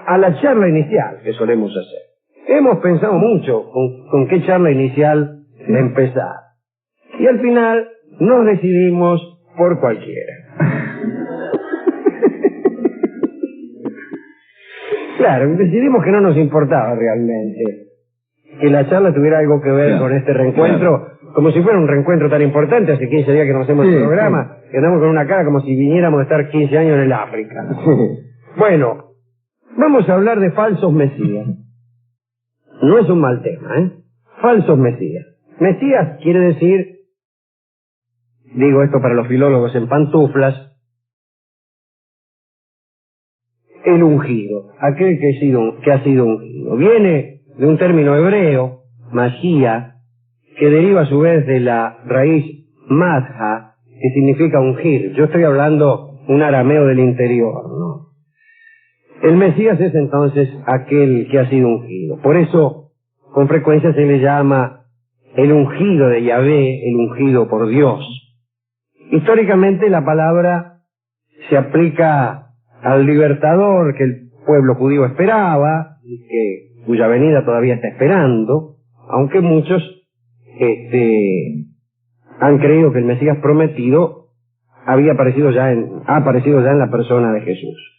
a la charla inicial que solemos hacer. Hemos pensado mucho con qué charla inicial empezar. Y al final nos decidimos por cualquiera. Claro, decidimos que no nos importaba realmente que la charla tuviera algo que ver con este reencuentro, como si fuera un reencuentro tan importante. Hace 15 días que no hacemos el programa, que andamos con una cara como si viniéramos a estar 15 años en el África. Bueno, vamos a hablar de falsos mesías. No es un mal tema, ¿eh? Falsos mesías. Mesías quiere decir, digo esto para los filólogos en pantuflas, el ungido, aquel que ha sido ungido. Viene de un término hebreo, magía, que deriva a su vez de la raíz madha, que significa ungir. Yo estoy hablando un arameo del interior, ¿no? El Mesías es entonces aquel que ha sido ungido. Por eso, con frecuencia se le llama el ungido de Yahvé, el ungido por Dios. Históricamente la palabra se aplica al libertador que el pueblo judío esperaba y cuya venida todavía está esperando, aunque muchos han creído que el Mesías prometido ha aparecido ya en la persona de Jesús.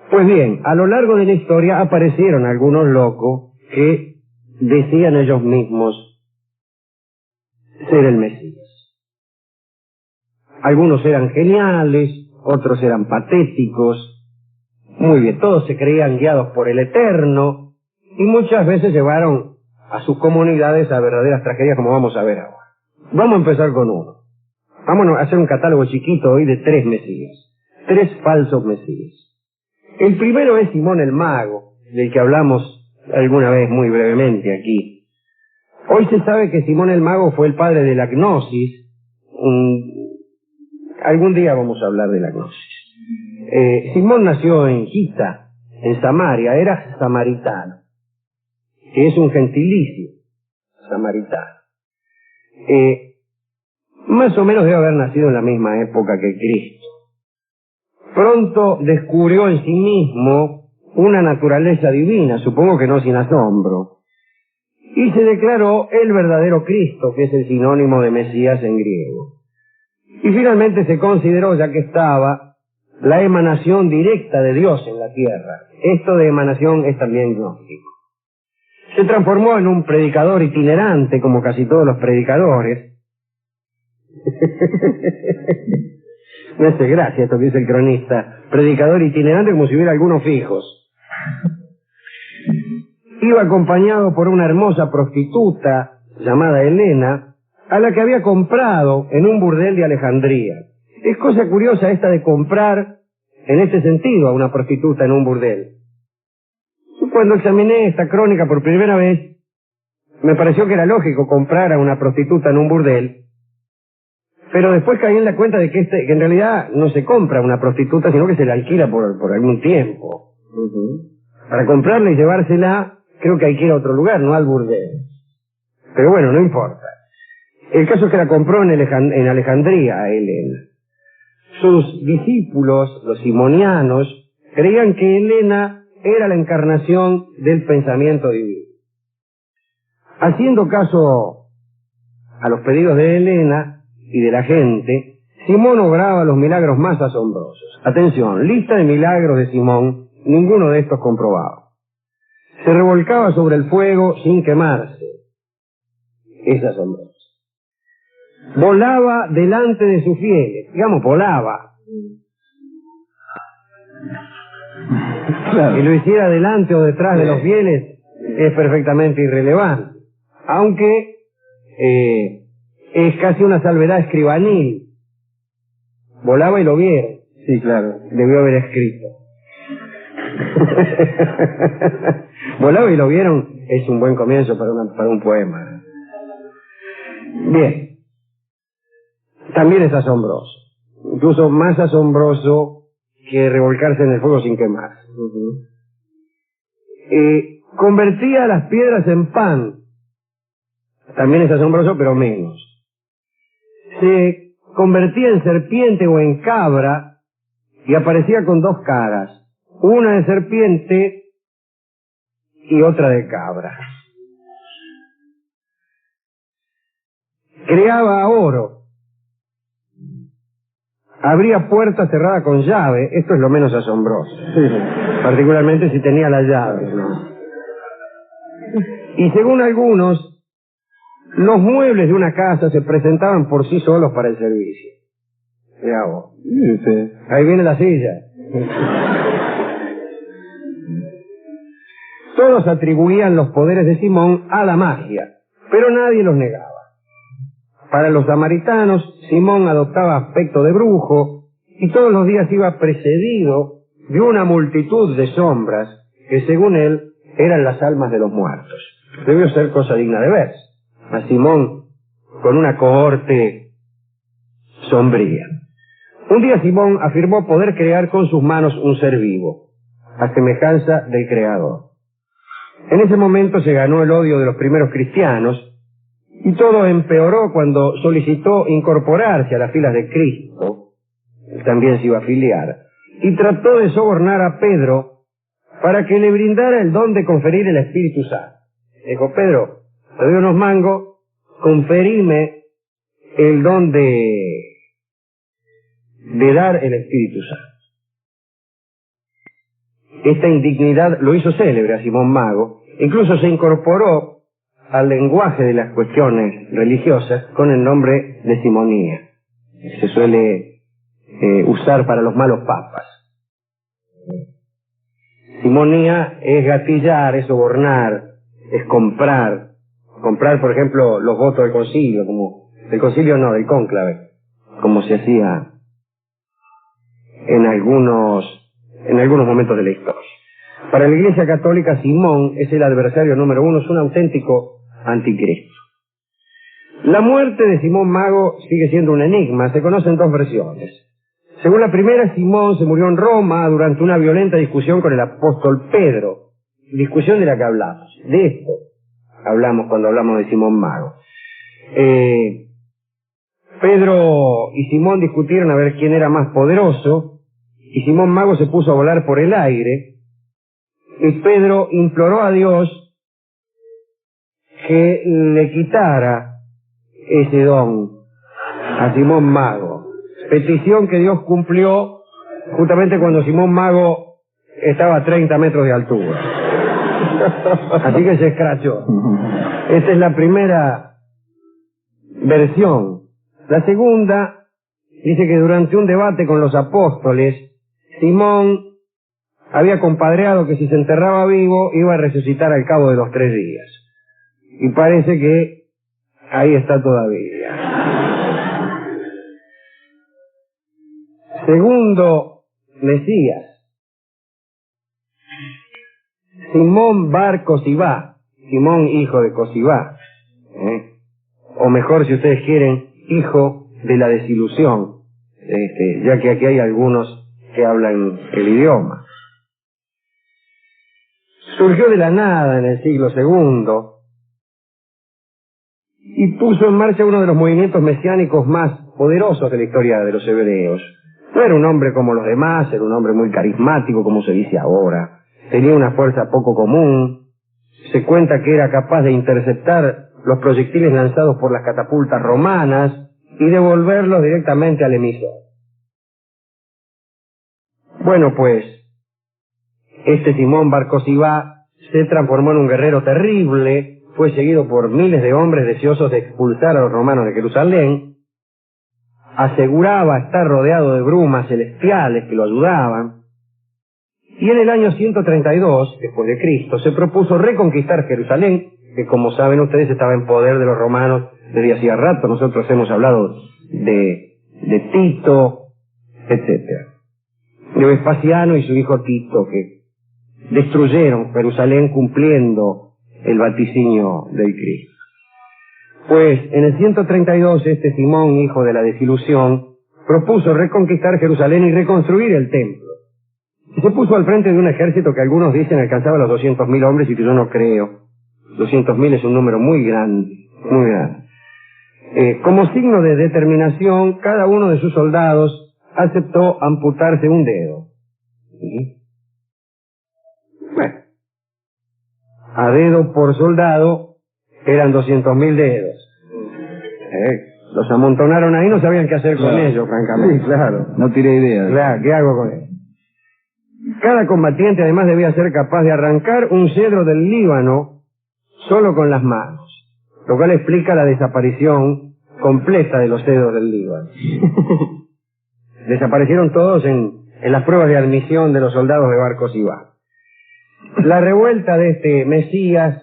Pues bien, a lo largo de la historia aparecieron algunos locos que decían ellos mismos ser el Mesías. Algunos eran geniales, otros eran patéticos. Muy bien, todos se creían guiados por el Eterno y muchas veces llevaron a sus comunidades a verdaderas tragedias, como vamos a ver ahora. Vamos a empezar con uno. Vamos a hacer un catálogo chiquito hoy de 3 mesías, 3 falsos mesías. El primero es Simón el Mago, del que hablamos alguna vez muy brevemente aquí. Hoy se sabe que Simón el Mago fue el padre de la gnosis. Algún día vamos a hablar de la gnosis. Simón nació en Gita, en Samaria, era samaritano, que es un gentilicio, samaritano. Más o menos debe haber nacido en la misma época que Cristo. Pronto descubrió en sí mismo una naturaleza divina, supongo que no sin asombro, y se declaró el verdadero Cristo, que es el sinónimo de Mesías en griego. Y finalmente se consideró, ya que estaba, la emanación directa de Dios en la tierra. Esto de emanación es también gnóstico. Se transformó en un predicador itinerante, como casi todos los predicadores. Me hace gracia esto que dice el cronista. Predicador itinerante, como si hubiera algunos fijos. Iba acompañado por una hermosa prostituta llamada Helena, a la que había comprado en un burdel de Alejandría. Es cosa curiosa esta de comprar en este sentido a una prostituta en un burdel. Cuando examiné esta crónica por primera vez, me pareció que era lógico comprar a una prostituta en un burdel, pero después caí en la cuenta de que en realidad no se compra una prostituta, sino que se la alquila por algún tiempo. Para comprarla y llevársela, creo que hay que ir a otro lugar, no al burdel. Pero bueno, no importa. El caso es que la compró en Alejandría a Helena. Sus discípulos, los simonianos, creían que Helena era la encarnación del pensamiento divino. Haciendo caso a los pedidos de Helena y de la gente, Simón obraba los milagros más asombrosos. Atención, lista de milagros de Simón, ninguno de estos comprobado. Se revolcaba sobre el fuego sin quemarse. Es asombroso. Volaba delante de sus fieles, digamos, volaba. Claro. Que lo hiciera delante o detrás de los fieles es perfectamente irrelevante. Aunque es casi una salvedad escribanil. Volaba y lo vieron. Sí, claro, debió haber escrito. Volaba y lo vieron es un buen comienzo para un poema. Bien. También es asombroso. Incluso más asombroso que revolcarse en el fuego sin quemar. Convertía las piedras en pan. También es asombroso, pero menos. Se convertía en serpiente o en cabra y aparecía con 2 caras. una de serpiente y otra de cabra. Creaba oro. Abría puertas cerradas con llave. Esto es lo menos asombroso. Particularmente si tenía la llave, ¿no? Y según algunos, los muebles de una casa se presentaban por sí solos para el servicio. Mirá vos. Ahí viene la silla. Todos atribuían los poderes de Simón a la magia, pero nadie los negaba. Para los samaritanos, Simón adoptaba aspecto de brujo y todos los días iba precedido de una multitud de sombras que, según él, eran las almas de los muertos. Debió ser cosa digna de ver. A Simón con una cohorte sombría. Un día Simón afirmó poder crear con sus manos un ser vivo, a semejanza del Creador. En ese momento se ganó el odio de los primeros cristianos y todo empeoró cuando solicitó incorporarse a las filas de Cristo. Él también se iba a afiliar y trató de sobornar a Pedro para que le brindara el don de conferir el Espíritu Santo. Dijo: Pedro, te doy unos mangos, conferime el don de dar el Espíritu Santo. Esta indignidad lo hizo célebre a Simón Mago. Incluso se incorporó al lenguaje de las cuestiones religiosas con el nombre de simonía. Se suele usar para los malos papas. Simonía es gatillar, es sobornar, es comprar. Comprar, por ejemplo, los votos del concilio, del concilio no, del cónclave, como se hacía en algunos momentos de la historia. Para la Iglesia Católica, Simón es el adversario número uno, es un auténtico anticristo. La muerte de Simón Mago sigue siendo un enigma. Se conocen dos versiones. Según la primera, Simón se murió en Roma durante una violenta discusión con el apóstol Pedro. Discusión de la que hablamos. De esto hablamos cuando hablamos de Simón Mago. Pedro y Simón discutieron a ver quién era más poderoso, y Simón Mago se puso a volar por el aire, y Pedro imploró a Dios que le quitara ese don a Simón Mago. Petición que Dios cumplió justamente cuando Simón Mago estaba a 30 metros de altura. Así que se escrachó. Esta es la primera versión. La segunda dice que durante un debate con los apóstoles, Simón había compadreado que si se enterraba vivo iba a resucitar al cabo de los 3 días. Y parece que ahí está todavía. Segundo Mesías, Simón Bar Cosibá, Simón hijo de Cosibá, o mejor, si ustedes quieren, hijo de la desilusión, ya que aquí hay algunos que hablan el idioma. Surgió de la nada en el siglo II y puso en marcha uno de los movimientos mesiánicos más poderosos de la historia de los hebreos. No era un hombre como los demás, era un hombre muy carismático, como se dice ahora. Tenía una fuerza poco común. Se cuenta que era capaz de interceptar los proyectiles lanzados por las catapultas romanas y devolverlos directamente al emisor. Bueno, pues, este Simón Bar Cosibá se transformó en un guerrero terrible, fue seguido por miles de hombres deseosos de expulsar a los romanos de Jerusalén, aseguraba estar rodeado de brumas celestiales que lo ayudaban, y en el año 132, después de Cristo, se propuso reconquistar Jerusalén, que como saben ustedes estaba en poder de los romanos desde hacía rato. Nosotros hemos hablado de Tito, etcétera, de Vespasiano y su hijo Tito, que destruyeron Jerusalén cumpliendo el vaticinio del Cristo. Pues en el 132 este Simón, hijo de la desilusión, propuso reconquistar Jerusalén y reconstruir el templo. Y se puso al frente de un ejército que algunos dicen alcanzaba los 200.000 hombres y que yo no creo. 200.000 es un número muy grande, muy grande. Como signo de determinación, cada uno de sus soldados aceptó amputarse un dedo. ¿Sí? Bueno, a dedo por soldado eran 200.000 dedos. Los amontonaron ahí, no sabían qué hacer con ellos, francamente. Sí, claro. No tiré idea. Claro, ¿qué hago con él? Cada combatiente además debía ser capaz de arrancar un cedro del Líbano solo con las manos, lo cual explica la desaparición completa de los cedros del Líbano. Desaparecieron todos en las pruebas de admisión de los soldados de Bar Kosibá. La revuelta de este Mesías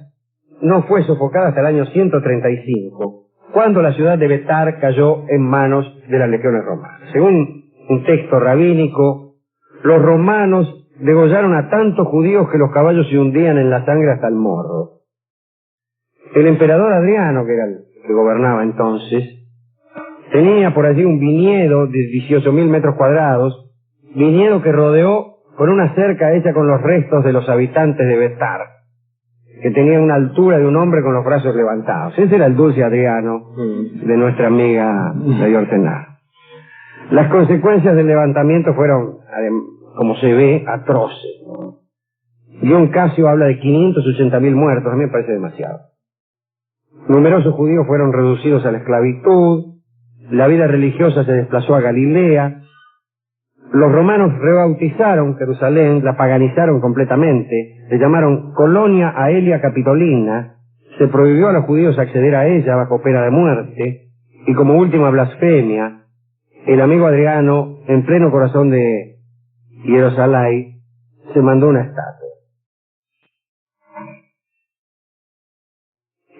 no fue sofocada hasta el año 135, cuando la ciudad de Betar cayó en manos de las legiones romanas. Según un texto rabínico, los romanos degollaron a tantos judíos que los caballos se hundían en la sangre hasta el morro. El emperador Adriano, que era el que gobernaba entonces, tenía por allí un viñedo de 18.000 metros cuadrados, viñedo que rodeó con una cerca hecha con los restos de los habitantes de Betar, que tenía una altura de un hombre con los brazos levantados. Ese era el dulce Adriano de nuestra amiga de Ortenar. Las consecuencias del levantamiento fueron, como se ve, atroces. John Casio habla de 580.000 muertos, a mí me parece demasiado. Numerosos judíos fueron reducidos a la esclavitud, la vida religiosa se desplazó a Galilea, los romanos rebautizaron Jerusalén, la paganizaron completamente, le llamaron Colonia Aelia Capitolina, se prohibió a los judíos acceder a ella bajo pena de muerte, y como última blasfemia, el amigo Adriano, en pleno corazón de Jerusalén, se mandó una estatua.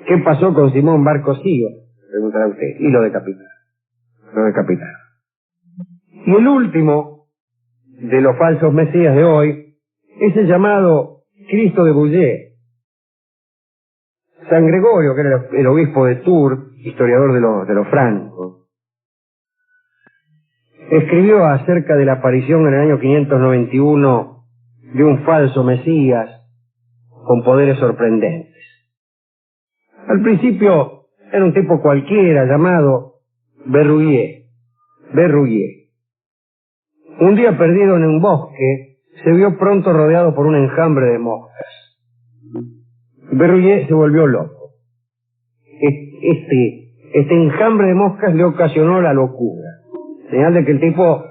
¿Qué pasó con Simón Bar Kosibá? Preguntará usted. Y lo decapitaron. Lo decapitaron. Y el último de los falsos mesías de hoy es el llamado Cristo de Bouillé. San Gregorio, que era el obispo de Tours, historiador de los francos, escribió acerca de la aparición en el año 591 de un falso mesías con poderes sorprendentes. Al principio era un tipo cualquiera llamado Berruguier. Un día perdido en un bosque, se vio pronto rodeado por un enjambre de moscas. Berruguier se volvió loco. Este enjambre de moscas le ocasionó la locura. Señal de que el tipo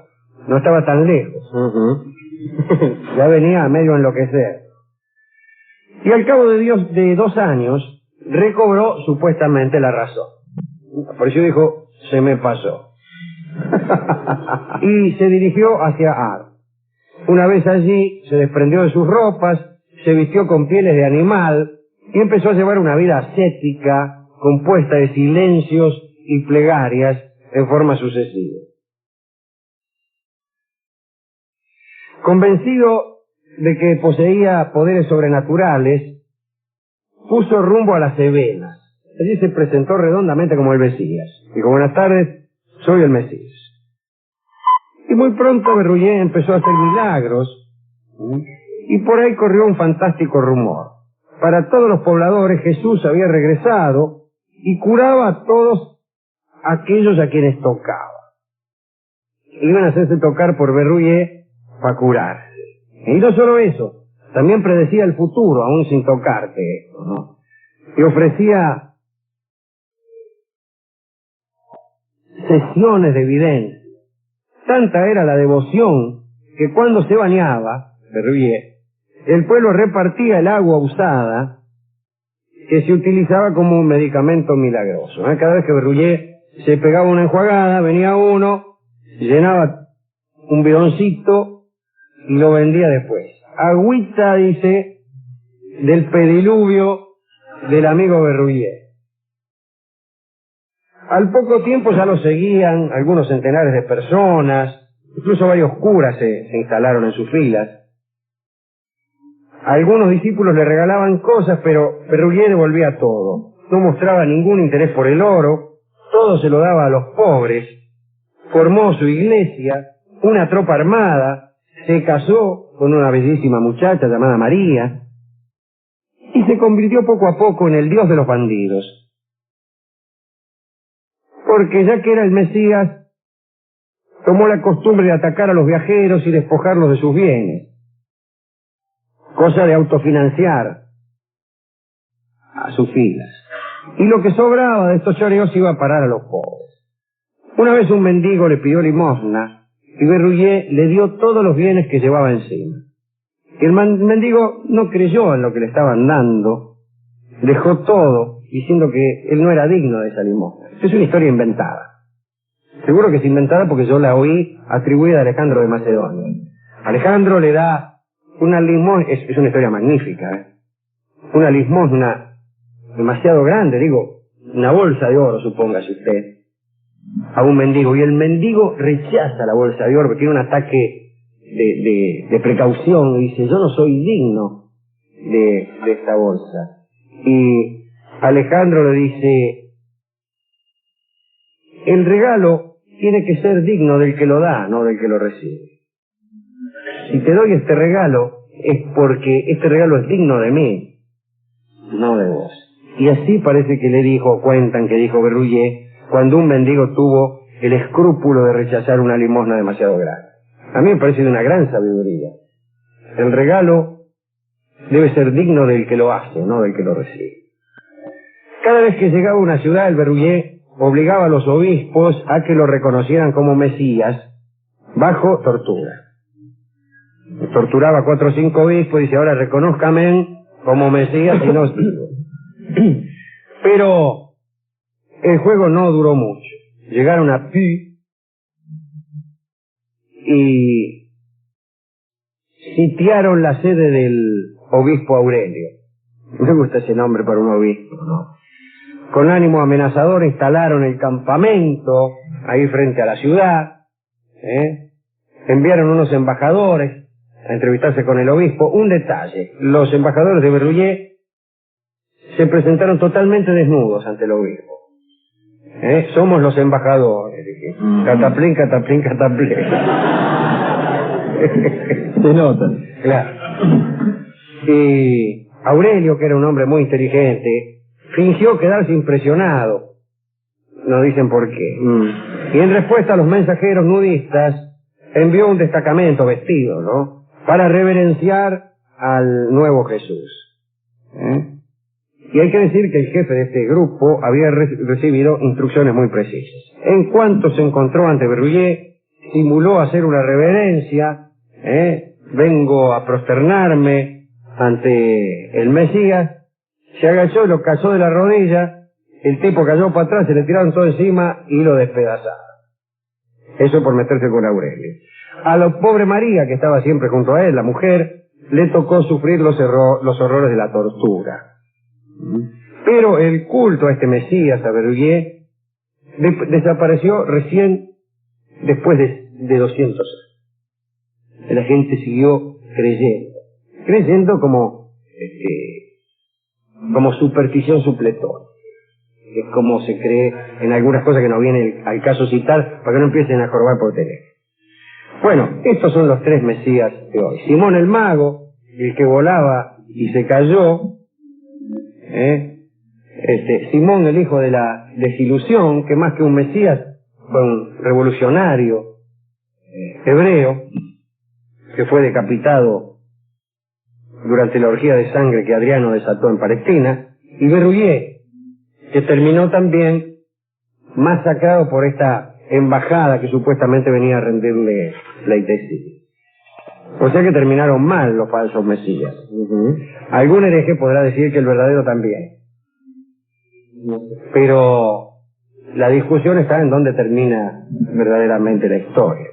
no estaba tan lejos. Ya venía a medio enloquecer. Y al cabo de 2 años, recobró supuestamente la razón. Por eso dijo, se me pasó. Y se dirigió hacia Ar. Una vez allí, se desprendió de sus ropas, se vistió con pieles de animal y empezó a llevar una vida ascética, compuesta de silencios y plegarias en forma sucesiva. Convencido de que poseía poderes sobrenaturales, puso rumbo a las Cevenas. Allí se presentó redondamente como el Mesías. Dijo, buenas tardes, soy el Mesías. Y muy pronto Berruguier empezó a hacer milagros, y por ahí corrió un fantástico rumor. Para todos los pobladores Jesús había regresado y curaba a todos aquellos a quienes tocaba. Iban a hacerse tocar por Berruguier para curarse. Y no solo eso, también predecía el futuro, aún sin tocarte, ¿no? Y ofrecía sesiones de evidencia. Tanta era la devoción que cuando se bañaba, Berruguier, el pueblo repartía el agua usada que se utilizaba como un medicamento milagroso. Cada vez que Berruguier se pegaba una enjuagada, venía uno, llenaba un bidoncito y lo vendía después. Agüita, dice, del pediluvio del amigo Berruguier. Al poco tiempo ya lo seguían algunos centenares de personas, incluso varios curas se instalaron en sus filas. Algunos discípulos le regalaban cosas, pero Berruguier devolvía todo. No mostraba ningún interés por el oro, todo se lo daba a los pobres. Formó su iglesia, una tropa armada, se casó con una bellísima muchacha llamada María, y se convirtió poco a poco en el dios de los bandidos. Porque ya que era el Mesías, tomó la costumbre de atacar a los viajeros y despojarlos de sus bienes. cosa de autofinanciar a sus filas. Y lo que sobraba de estos choreos iba a parar a los pobres. Una vez un mendigo le pidió limosna y Berruguet le dio todos los bienes que llevaba encima. Y el mendigo no creyó en lo que le estaban dando, dejó todo diciendo que él no era digno de esa limosna. Es una historia inventada. Seguro que es inventada porque yo la oí atribuida a Alejandro de Macedonia. Alejandro le da una limosna, es una historia magnífica, una limosna demasiado grande, digo, una bolsa de oro, supóngase usted, a un mendigo, y el mendigo rechaza la bolsa de oro porque tiene un ataque de precaución y dice, yo no soy digno de esta bolsa. Y Alejandro le dice, el regalo tiene que ser digno del que lo da, no del que lo recibe. Si te doy este regalo es porque este regalo es digno de mí, no de vos. Y así parece que le dijo, cuentan que dijo Berruguet, cuando un mendigo tuvo el escrúpulo de rechazar una limosna demasiado grande. A mí me parece de una gran sabiduría. El regalo debe ser digno del que lo hace, no del que lo recibe. Cada vez que llegaba a una ciudad, el Berruguet obligaba a los obispos a que lo reconocieran como Mesías bajo tortura. Torturaba a 4 o 5 obispos y dice, ahora reconózcame como Mesías y no os digo. Pero el juego no duró mucho. Llegaron a Puy y sitiaron la sede del obispo Aurelio. Me gusta ese nombre para un obispo, ¿no? Con ánimo amenazador instalaron el campamento ahí frente a la ciudad, enviaron unos embajadores a entrevistarse con el obispo. Un detalle, los embajadores de Berruguet se presentaron totalmente desnudos ante el obispo. Somos los embajadores, dije. Cataplín, cataplín, cataplín. Se nota. Claro. Y Aurelio, que era un hombre muy inteligente, fingió quedarse impresionado. No dicen por qué. Y en respuesta a los mensajeros nudistas, envió un destacamento vestido, ¿no?, para reverenciar al nuevo Jesús. Y hay que decir que el jefe de este grupo había recibido instrucciones muy precisas. En cuanto se encontró ante Berruguet, simuló hacer una reverencia, vengo a prosternarme ante el Mesías, se agachó y lo cazó de la rodilla, el tipo cayó para atrás, se le tiraron todo encima y lo despedazaron. Eso por meterse con Aurelio. A la pobre María, que estaba siempre junto a él, la mujer, le tocó sufrir los horrores de la tortura. Pero el culto a este Mesías, a Berruguet, desapareció recién después de 200 años. La gente siguió creyendo como superstición supletórica. Es como se cree en algunas cosas que no viene al caso citar, para que no empiecen a jorobar por teléfono. Bueno, estos son los 3 Mesías de hoy. Simón el mago, el que volaba y se cayó, Simón el hijo de la desilusión, que más que un Mesías fue un revolucionario hebreo, que fue decapitado durante la orgía de sangre que Adriano desató en Palestina, y Berruguet, que terminó también masacrado por esta embajada que supuestamente venía a rendirle pleitesía. O sea que terminaron mal los falsos mesías. Algún hereje podrá decir que el verdadero también. Pero la discusión está en dónde termina verdaderamente la historia.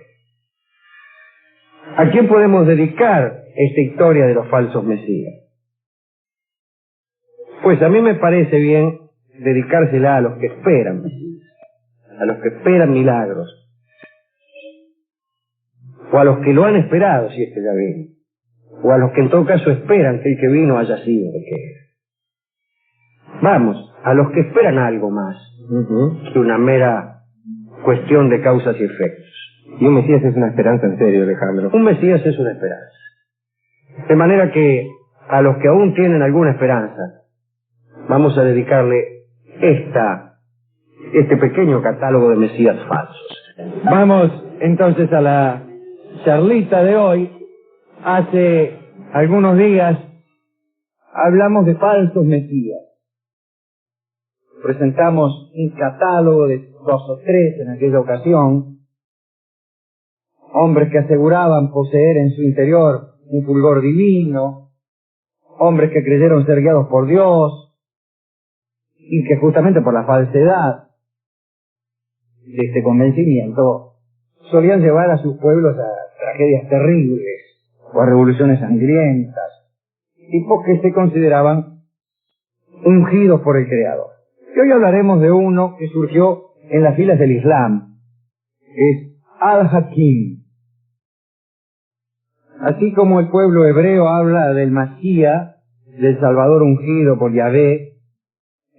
¿A quién podemos dedicar esta historia de los falsos mesías? Pues a mí me parece bien dedicársela a los que esperan mesías, a los que esperan milagros, o a los que lo han esperado si es que ya vino, o a los que en todo caso esperan que el que vino haya sido el que era. Vamos, a los que esperan algo más que una mera cuestión de causas y efectos. Y un Mesías es una esperanza en serio, Alejandro. Un Mesías es una esperanza. De manera que a los que aún tienen alguna esperanza, vamos a dedicarle este pequeño catálogo de Mesías falsos. Vamos entonces a la charlita de hoy. Hace algunos días hablamos de falsos mesías. Presentamos un catálogo de 2 o 3 en aquella ocasión, hombres que aseguraban poseer en su interior un fulgor divino, hombres que creyeron ser guiados por Dios, y que justamente por la falsedad de este convencimiento solían llevar a sus pueblos a tragedias terribles o a revoluciones sangrientas, tipos que se consideraban ungidos por el Creador. Y hoy hablaremos de uno que surgió en las filas del Islam, es Al-Hakim. Así como el pueblo hebreo habla del Masías, del Salvador ungido por Yahvé,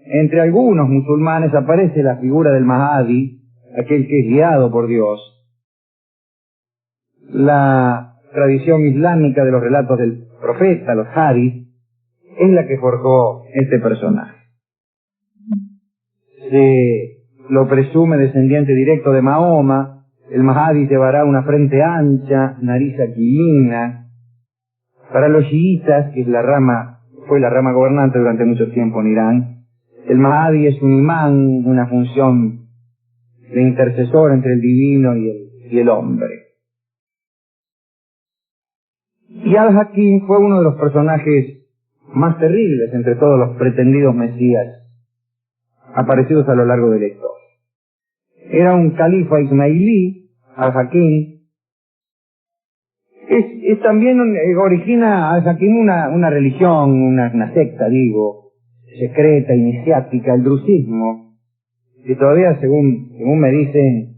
entre algunos musulmanes aparece la figura del Mahdi, aquel que es guiado por Dios. La tradición islámica de los relatos del profeta, los hadith, es la que forjó este personaje. Se lo presume descendiente directo de Mahoma. El Mahdi llevará una frente ancha, nariz aquilina. Para los chiitas, que es fue la rama gobernante durante mucho tiempo en Irán, el Mahdi es un imán, una función de intercesor entre el divino y el hombre. Y Al-Hakim fue uno de los personajes más terribles entre todos los pretendidos mesías aparecidos a lo largo de la historia. Era un califa ismailí, Al-Hakim. También origina Al-Hakim una religión, una secta, secreta, iniciática, el drusismo, que todavía, según me dicen,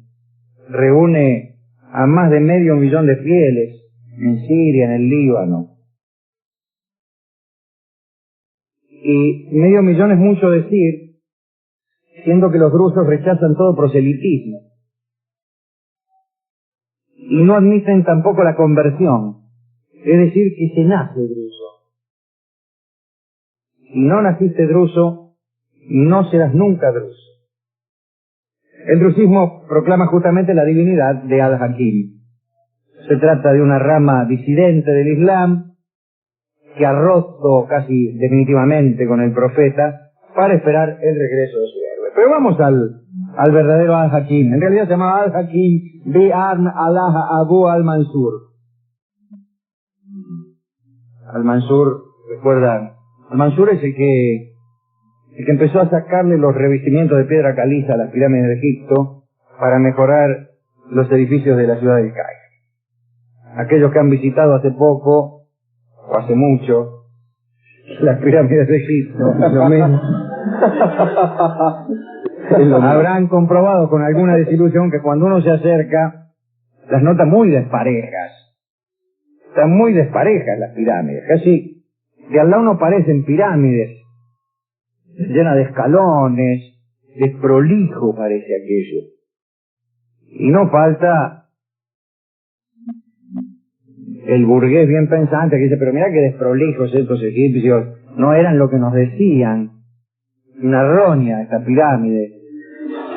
reúne a más de 500.000 de fieles en Siria, en el Líbano. Y 500.000 es mucho decir, siendo que los drusos rechazan todo proselitismo y no admiten tampoco la conversión, es decir, que se nace druso. Si no naciste druso, no serás nunca druso. El drusismo proclama justamente la divinidad de Al-Hakim. Se trata de una rama disidente del Islam que ha roto casi definitivamente con el profeta para esperar el regreso de su héroe. Pero vamos al verdadero Al-Hakim. En realidad se llamaba Al-Hakim Bi'arn Allah Abu Al-Mansur. Al-Mansur, recuerdan, Al-Mansur es el que empezó a sacarle los revestimientos de piedra caliza a las pirámides de Egipto para mejorar los edificios de la ciudad del Cairo. Aquellos que han visitado hace poco o hace mucho las pirámides de Egipto, lo mismo, habrán comprobado con alguna desilusión que cuando uno se acerca las nota muy desparejas. Están muy desparejas las pirámides, casi de al lado no parecen pirámides, llenas de escalones, desprolijo parece aquello. Y no falta el burgués bien pensante que dice, pero mira qué desprolijos estos egipcios, no eran lo que nos decían. Una roña esta pirámide.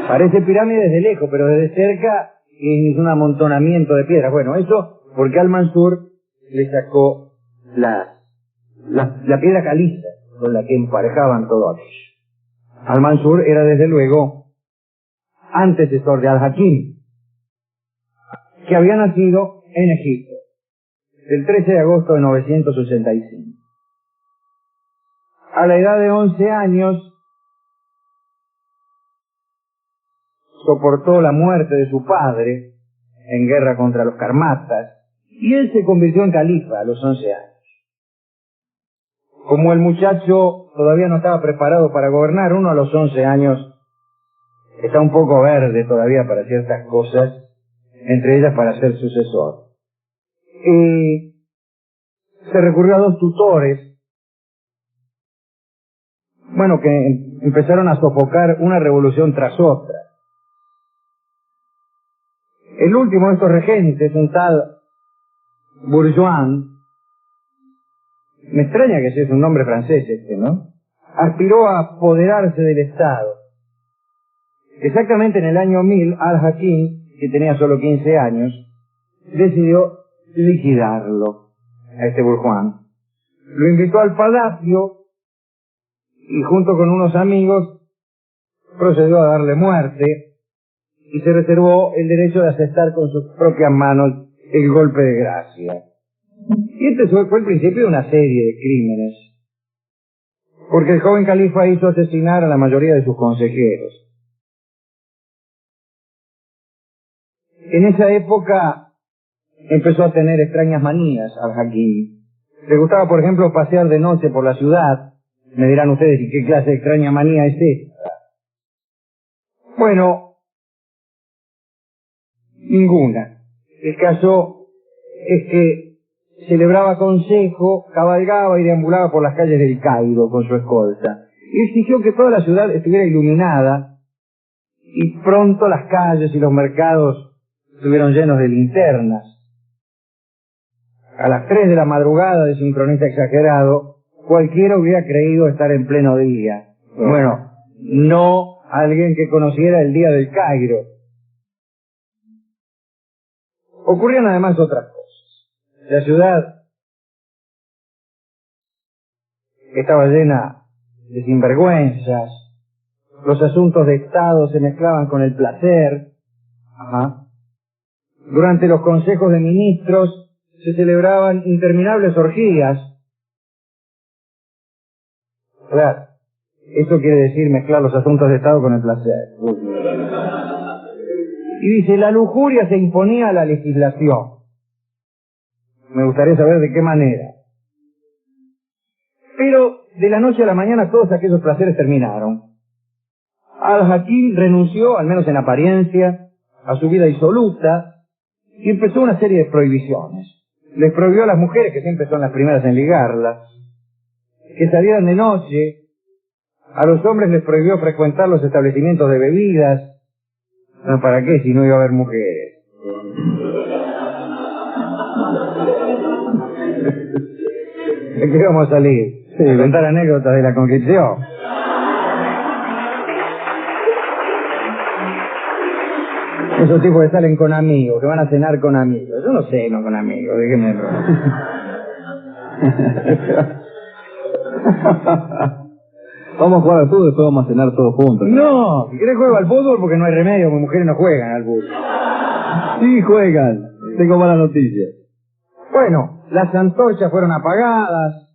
Parece pirámide desde lejos, pero desde cerca es un amontonamiento de piedras. Bueno, eso porque Al-Mansur le sacó la piedra caliza con la que emparejaban todo aquello. Al-Mansur era desde luego antecesor de Al-Hakim, que había nacido en Egipto el 13 de agosto de 985. A la edad de 11 años soportó la muerte de su padre en guerra contra los carmatas y él se convirtió en califa a los 11 años. Como el muchacho todavía no estaba preparado para gobernar, uno a los 11 años está un poco verde todavía para ciertas cosas, entre ellas para ser sucesor. Y se recurrió a 2 tutores, que empezaron a sofocar una revolución tras otra. El último de estos regentes, un tal Bourgoin, me extraña que sea un nombre francés ¿no? Aspiró a apoderarse del Estado. Exactamente en el año 1000, Al-Hakim, que tenía solo 15 años, decidió liquidarlo a este Bourgoin. lo invitó al palacio y junto con unos amigos procedió a darle muerte y se reservó el derecho de asestar con sus propias manos el golpe de gracia. Y este fue el principio de una serie de crímenes, porque el joven califa hizo asesinar a la mayoría de sus consejeros. En esa época empezó a tener extrañas manías al-Hakim. Le gustaba, por ejemplo, pasear de noche por la ciudad. Me dirán ustedes, ¿y qué clase de extraña manía es esta? Bueno, ninguna. El caso es que celebraba consejo, cabalgaba y deambulaba por las calles del Cairo con su escolta. Y exigió que toda la ciudad estuviera iluminada y pronto las calles y los mercados estuvieron llenos de linternas. A las 3 de la madrugada, de un cronista exagerado, cualquiera hubiera creído estar en pleno día. Bueno, no alguien que conociera el día del Cairo. Ocurrían además otras cosas. La ciudad estaba llena de sinvergüenzas, los asuntos de Estado se mezclaban con el placer. Durante los consejos de ministros se celebraban interminables orgías. Claro, eso quiere decir mezclar los asuntos de Estado con el placer. Y dice, la lujuria se imponía a la legislación. Me gustaría saber de qué manera. Pero de la noche a la mañana todos aquellos placeres terminaron. Al-Hakim renunció, al menos en apariencia, a su vida disoluta y empezó una serie de prohibiciones. Les prohibió a las mujeres, que siempre son las primeras en ligarlas, que salieran de noche. A los hombres les prohibió frecuentar los establecimientos de bebidas. No, ¿para qué si no iba a haber mujeres? ¿De qué vamos a salir? Sí, contar anécdotas de la conquista. Esos tipos que salen con amigos, que van a cenar con amigos. Yo no ceno con amigos, déjenme. Vamos a jugar al fútbol y después vamos a cenar todos juntos. No, si querés juego al fútbol porque no hay remedio, mis mujeres no juegan al fútbol. Sí juegan, tengo malas noticias. Bueno, las antorchas fueron apagadas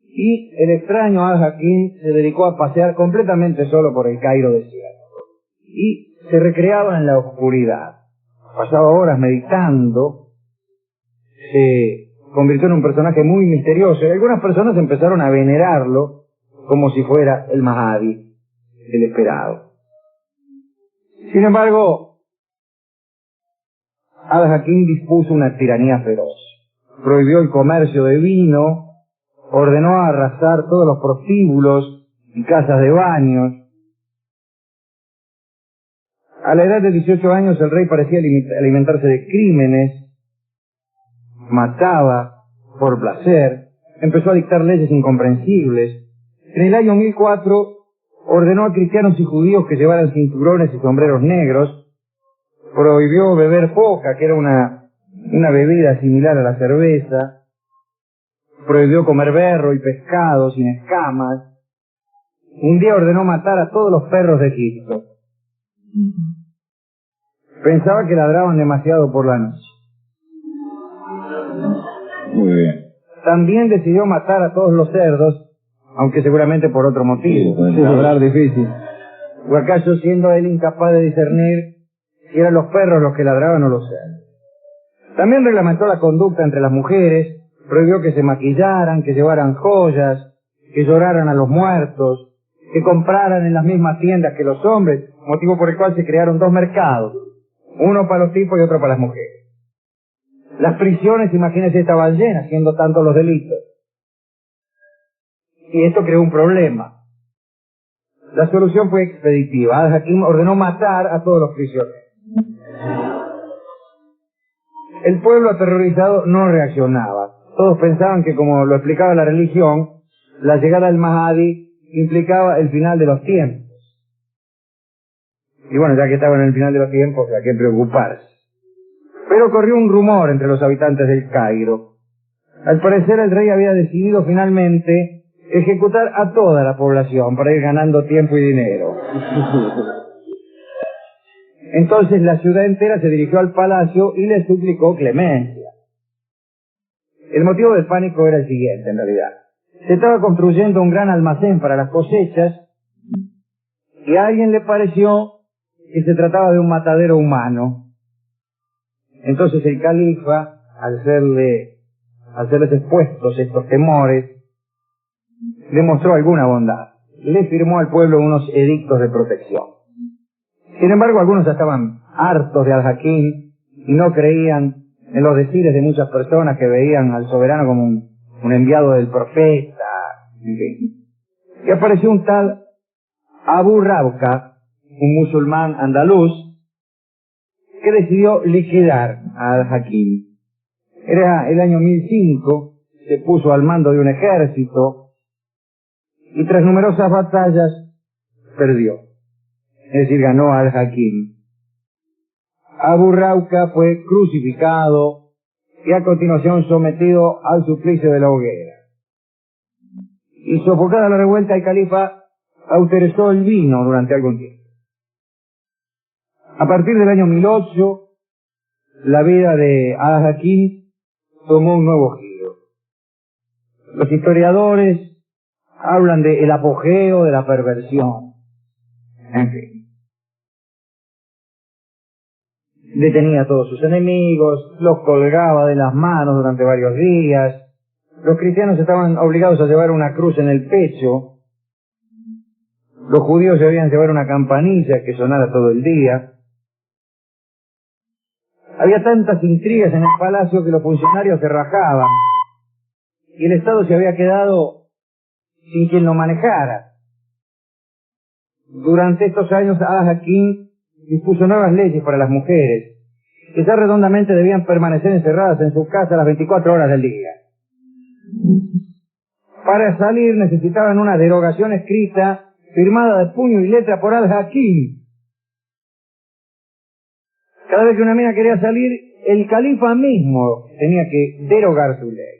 y el extraño Al-Hakim se dedicó a pasear completamente solo por el Cairo desierto. Y se recreaba en la oscuridad. Pasaba horas meditando, se convirtió en un personaje muy misterioso y algunas personas empezaron a venerarlo como si fuera el Mahdi, el esperado. Sin embargo, Al-Hakim dispuso una tiranía feroz. Prohibió el comercio de vino, ordenó arrasar todos los prostíbulos y casas de baños. A la edad de 18 años el rey parecía alimentarse de crímenes, mataba por placer, empezó a dictar leyes incomprensibles. En el año 1004 ordenó a cristianos y judíos que llevaran cinturones y sombreros negros, prohibió beber foca, que era una bebida similar a la cerveza, prohibió comer berro y pescado sin escamas. Un día ordenó matar a todos los perros de Egipto. Pensaba que ladraban demasiado por la noche. Muy bien. También decidió matar a todos los cerdos, aunque seguramente por otro motivo. Sí, hablar difícil. ¿O acaso siendo él incapaz de discernir si eran los perros los que ladraban o los cerdos? También reglamentó la conducta entre las mujeres, prohibió que se maquillaran, que llevaran joyas, que lloraran a los muertos, que compraran en las mismas tiendas que los hombres, motivo por el cual se crearon dos mercados, uno para los tipos y otro para las mujeres. Las prisiones, imagínense, estaban llenas, siendo tantos los delitos. Y esto creó un problema. La solución fue expeditiva. Al-Hakim ordenó matar a todos los prisioneros. El pueblo aterrorizado no reaccionaba. Todos pensaban que, como lo explicaba la religión, la llegada del Mahdi implicaba el final de los tiempos. Y bueno, ya que estaban en el final de los tiempos, ¿a qué preocuparse? Pero corrió un rumor entre los habitantes del Cairo. Al parecer el rey había decidido finalmente ejecutar a toda la población para ir ganando tiempo y dinero. Entonces la ciudad entera se dirigió al palacio y le suplicó clemencia. El motivo del pánico era el siguiente, en realidad. Se estaba construyendo un gran almacén para las cosechas y a alguien le pareció que se trataba de un matadero humano. Entonces el califa, al serles expuestos estos temores, demostró alguna bondad. Le firmó al pueblo unos edictos de protección. Sin embargo, algunos estaban hartos de Al-Hakim y no creían en los decires de muchas personas que veían al soberano como un enviado del profeta, en fin. Y apareció un tal Abu Rabka, un musulmán andaluz, que decidió liquidar a Al-Hakim. Era el año 1005, se puso al mando de un ejército y tras numerosas batallas perdió. Es decir, ganó a Al-Hakim. Abu Rabka fue crucificado y a continuación sometido al suplicio de la hoguera. Y sofocada la revuelta, el califa autorizó el vino durante algún tiempo. A partir del año 1008, la vida de Al-Hakim tomó un nuevo giro. Los historiadores hablan de el apogeo de la perversión. En fin. Detenía a todos sus enemigos, los colgaba de las manos durante varios días. Los cristianos estaban obligados a llevar una cruz en el pecho. Los judíos debían llevar una campanilla que sonara todo el día. Había tantas intrigas en el palacio que los funcionarios se rajaban y el Estado se había quedado sin quien lo manejara. Durante estos años, Al-Hakim dispuso nuevas leyes para las mujeres, que ya redondamente debían permanecer encerradas en su casa las 24 horas del día. Para salir necesitaban una derogación escrita, firmada de puño y letra por Al-Hakim. Cada vez que una mina quería salir, el califa mismo tenía que derogar su ley.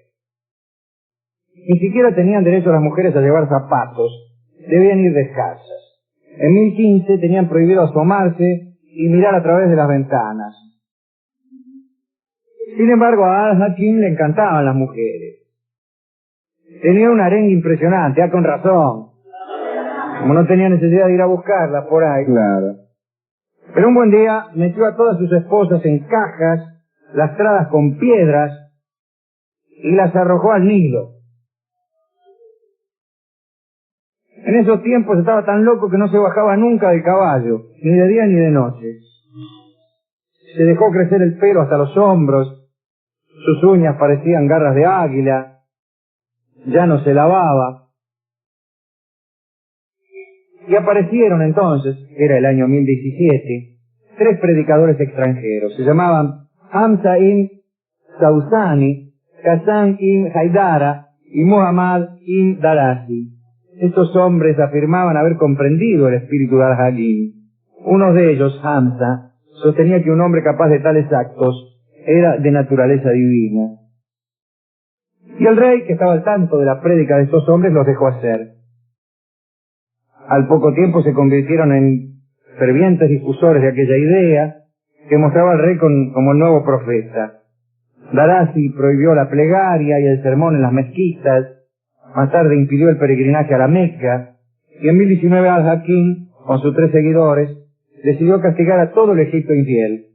Ni siquiera tenían derecho las mujeres a llevar zapatos, debían ir descalzas. En 1015 tenían prohibido asomarse y mirar a través de las ventanas. Sin embargo, a Al-Hakim le encantaban las mujeres. Tenía un arengue impresionante, con razón. Como no tenía necesidad de ir a buscarlas por ahí. Claro. Pero un buen día metió a todas sus esposas en cajas, lastradas con piedras, y las arrojó al Nilo. En esos tiempos estaba tan loco que no se bajaba nunca del caballo, ni de día ni de noche. Se dejó crecer el pelo hasta los hombros, sus uñas parecían garras de águila, ya no se lavaba. Y aparecieron entonces, era el año 1017, 3 predicadores extranjeros. Se llamaban Hamza ibn Sausani, Hassan ibn Haidara y Muhammad ibn Darasi. Estos hombres afirmaban haber comprendido el espíritu de Al-Hakim. Uno de ellos, Hamza, sostenía que un hombre capaz de tales actos era de naturaleza divina. Y el rey, que estaba al tanto de la prédica de estos hombres, los dejó hacer. Al poco tiempo se convirtieron en fervientes difusores de aquella idea que mostraba al rey como el nuevo profeta. Darasi prohibió la plegaria y el sermón en las mezquitas. Más tarde impidió el peregrinaje a la Meca, y en 1019 Al-Hakim, con sus 3 seguidores, decidió castigar a todo el Egipto infiel.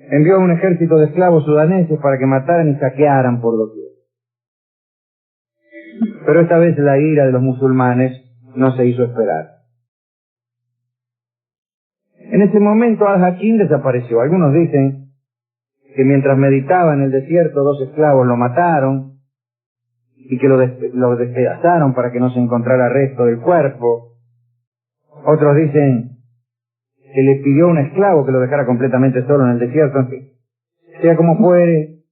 Envió a un ejército de esclavos sudaneses para que mataran y saquearan por doquier. Pero esta vez la ira de los musulmanes no se hizo esperar. En ese momento Al-Hakim desapareció. Algunos dicen que mientras meditaba en el desierto 2 esclavos lo mataron, y que lo despedazaron para que no se encontrara resto del cuerpo. Otros dicen que le pidió a un esclavo que lo dejara completamente solo en el desierto. En fin, sea como fuere,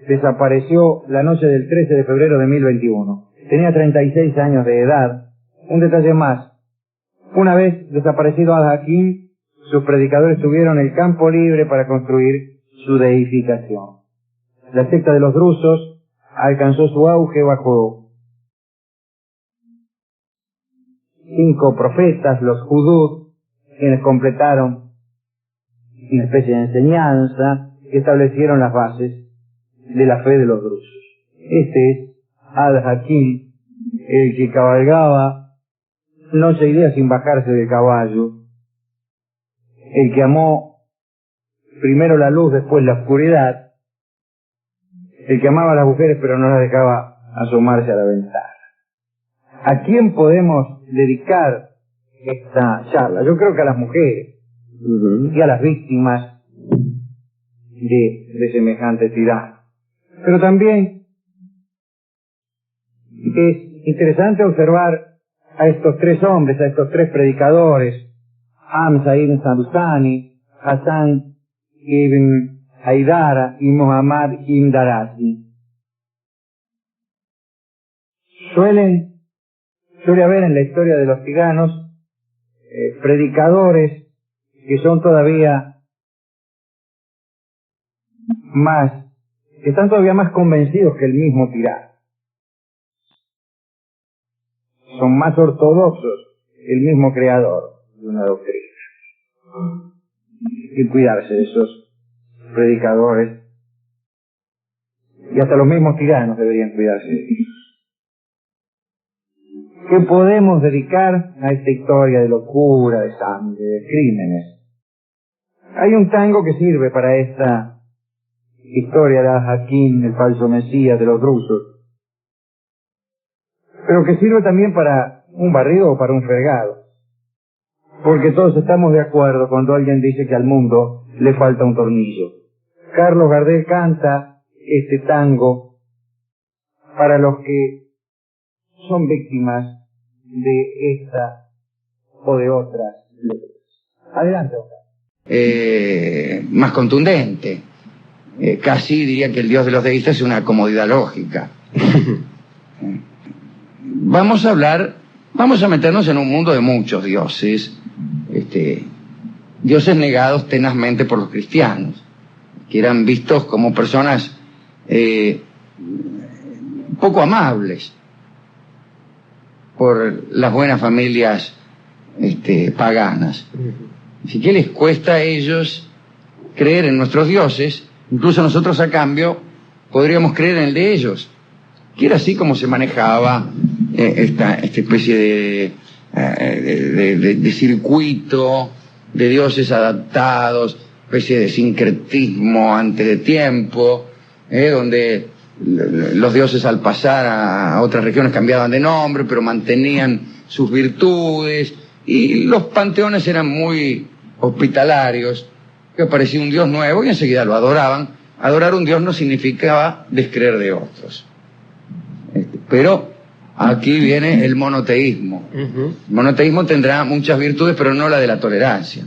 desapareció la noche del 13 de febrero de 1021. Tenía 36 años de edad. Un detalle más. Una vez desaparecido Al-Hakim, sus predicadores tuvieron el campo libre para construir su deificación. La secta de los drusos alcanzó su auge bajo 5 profetas, los Hudud, quienes completaron una especie de enseñanza que establecieron las bases de la fe de los drusos. Este es Al-Hakim, el que cabalgaba noche y día sin bajarse del caballo, el que amó primero la luz, después la oscuridad, el que amaba a las mujeres pero no las dejaba asomarse a la ventana. ¿A quién podemos dedicar esta charla? Yo creo que a las mujeres y a las víctimas de semejante tirano. Pero también es interesante observar a estos 3 hombres, a estos 3 predicadores, Hamza ibn Sabustani, Hassan ibn Haidara y Muhammad ibn Darasi. Suele haber en la historia de los tiranos predicadores que son todavía que están todavía más convencidos que el mismo tirano. Son más ortodoxos que el mismo creador de una doctrina. Hay que cuidarse de esos predicadores, y hasta los mismos tiranos deberían cuidarse de ellos. ¿Qué podemos dedicar a esta historia de locura, de sangre, de crímenes? Hay un tango que sirve para esta historia de Al-Hakim, el falso mesías de los drusos, pero que sirve también para un barrido o para un fregado, porque todos estamos de acuerdo cuando alguien dice que al mundo le falta un tornillo. Carlos Gardel canta este tango para los que son víctimas de esta o de otras letras. Adelante, Oscar. Más contundente. Casi diría que el Dios de los deístas es una comodidad lógica. Vamos a meternos en un mundo de muchos dioses, dioses negados tenazmente por los cristianos, que eran vistos como personas poco amables por las buenas familias paganas. Así que les cuesta a ellos creer en nuestros dioses, incluso nosotros a cambio podríamos creer en el de ellos, que era así como se manejaba esta especie de circuito de dioses adaptados, especie de sincretismo antes de tiempo, donde los dioses al pasar a otras regiones cambiaban de nombre, pero mantenían sus virtudes, y los panteones eran muy hospitalarios, que aparecía un dios nuevo y enseguida lo adoraban. Adorar un dios no significaba descreer de otros. Pero aquí viene el monoteísmo. El monoteísmo tendrá muchas virtudes, pero no la de la tolerancia.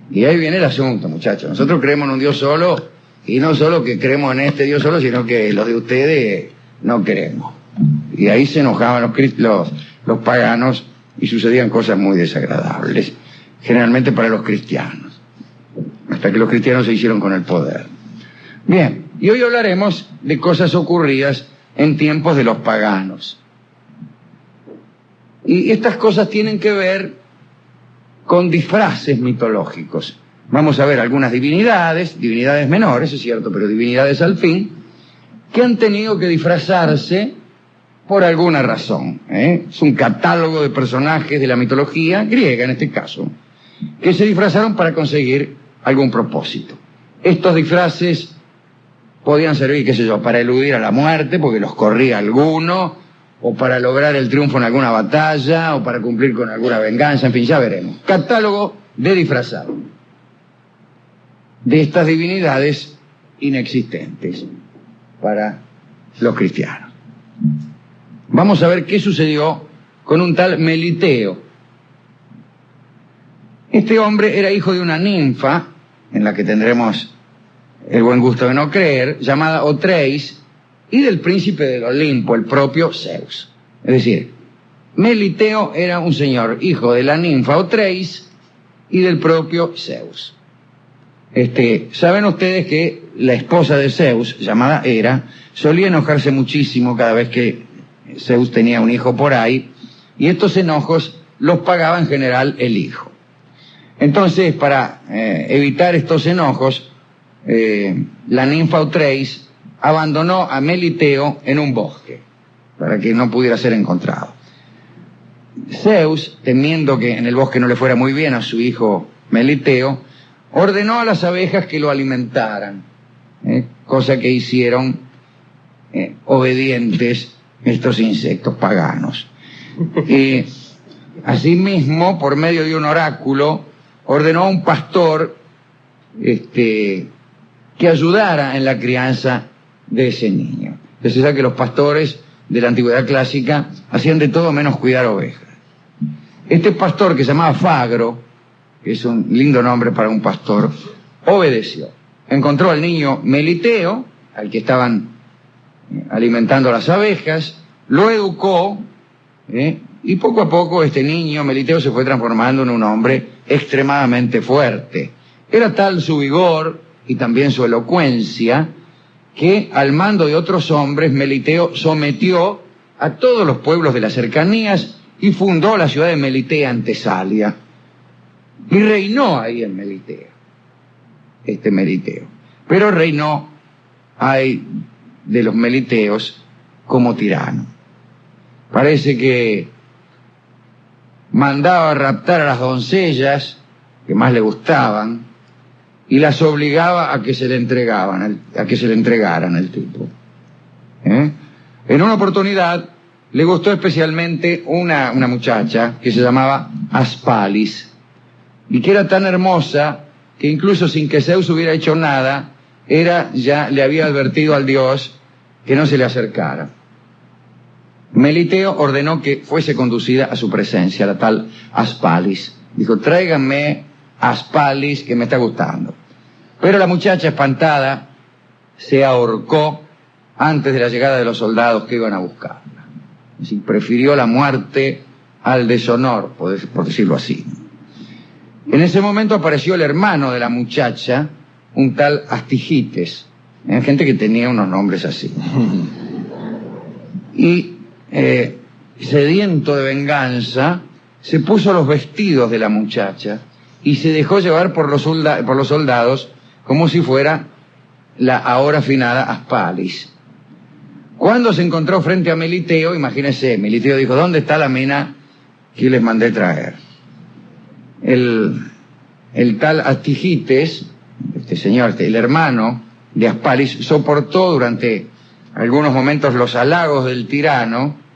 Y ahí viene el asunto, muchachos. Nosotros creemos en un Dios solo, y no solo que creemos en este Dios solo, sino que los de ustedes no queremos. Y ahí se enojaban los paganos y sucedían cosas muy desagradables, generalmente para los cristianos, hasta que los cristianos se hicieron con el poder. Bien, y hoy hablaremos de cosas ocurridas en tiempos de los paganos. Y estas cosas tienen que ver con disfraces mitológicos. Vamos a ver algunas divinidades menores, es cierto, pero divinidades al fin, que han tenido que disfrazarse por alguna razón. Es un catálogo de personajes de la mitología griega, en este caso, que se disfrazaron para conseguir algún propósito. Estos disfraces podían servir, qué sé yo, para eludir a la muerte, porque los corría alguno, o para lograr el triunfo en alguna batalla, o para cumplir con alguna venganza, en fin, ya veremos. Catálogo de disfrazados de estas divinidades inexistentes para los cristianos. Vamos a ver qué sucedió con un tal Meliteo. Este hombre era hijo de una ninfa, en la que tendremos el buen gusto de no creer, llamada Otreis, y del príncipe del Olimpo, el propio Zeus. Es decir, Meliteo era un señor, hijo de la ninfa Otreis y del propio Zeus. Saben ustedes que la esposa de Zeus, llamada Hera, solía enojarse muchísimo cada vez que Zeus tenía un hijo por ahí, y estos enojos los pagaba en general el hijo. Entonces, para evitar estos enojos, la ninfa Otreis abandonó a Meliteo en un bosque, para que no pudiera ser encontrado. Zeus, temiendo que en el bosque no le fuera muy bien a su hijo Meliteo, ordenó a las abejas que lo alimentaran, cosa que hicieron obedientes estos insectos paganos. Asimismo, por medio de un oráculo, ordenó a un pastor que ayudara en la crianza de ese niño. Se sabe que los pastores de la antigüedad clásica hacían de todo menos cuidar ovejas. Este pastor, que se llamaba Fagro, que es un lindo nombre para un pastor, obedeció. Encontró al niño Meliteo, al que estaban alimentando las abejas, lo educó, y poco a poco este niño, Meliteo, se fue transformando en un hombre extremadamente fuerte. Era tal su vigor y también su elocuencia, que al mando de otros hombres, Meliteo sometió a todos los pueblos de las cercanías y fundó la ciudad de Melitea en Tesalia. Y reinó ahí en Melitea, este Meliteo. Pero reinó ahí de los meliteos como tirano. Parece que mandaba raptar a las doncellas que más le gustaban y las obligaba a que se le entregaran el tipo. En una oportunidad le gustó especialmente una muchacha que se llamaba Aspalis y que era tan hermosa que incluso sin que Zeus hubiera hecho nada, ya le había advertido al dios que no se le acercara. Meliteo ordenó que fuese conducida a su presencia, la tal Aspalis. Dijo, tráiganme a Aspalis, que me está gustando. Pero la muchacha, espantada, se ahorcó antes de la llegada de los soldados que iban a buscarla. Es decir, prefirió la muerte al deshonor, por decirlo así. En ese momento apareció el hermano de la muchacha, un tal Astigites. Hay gente que tenía unos nombres así. Y sediento de venganza, se puso los vestidos de la muchacha y se dejó llevar por los soldados como si fuera la ahora finada Aspalis. Cuando se encontró frente a Meliteo, imagínese, Meliteo dijo, ¿dónde está la mina que les mandé traer? El tal Astigites, el hermano de Aspalis, soportó durante algunos momentos los halagos del tirano,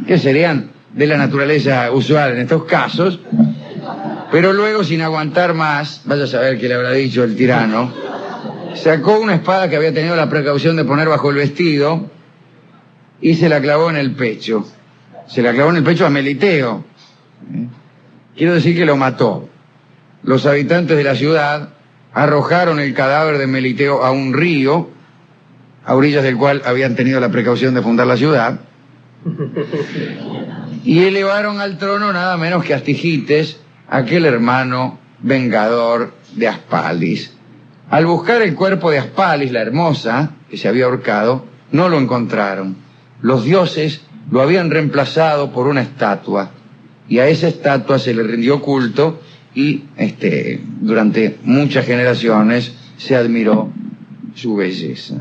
que serían de la naturaleza usual en estos casos, pero luego, sin aguantar más, vaya a saber qué le habrá dicho el tirano, sacó una espada que había tenido la precaución de poner bajo el vestido y se la clavó en el pecho. Se la clavó en el pecho a Meliteo. Quiero decir que lo mató. Los habitantes de la ciudad arrojaron el cadáver de Meliteo a un río, a orillas del cual habían tenido la precaución de fundar la ciudad, y elevaron al trono nada menos que a Astigites, aquel hermano vengador de Aspalis. Al buscar el cuerpo de Aspalis, la hermosa, que se había ahorcado, no lo encontraron. Los dioses lo habían reemplazado por una estatua, y a esa estatua se le rindió culto, y durante muchas generaciones se admiró su belleza.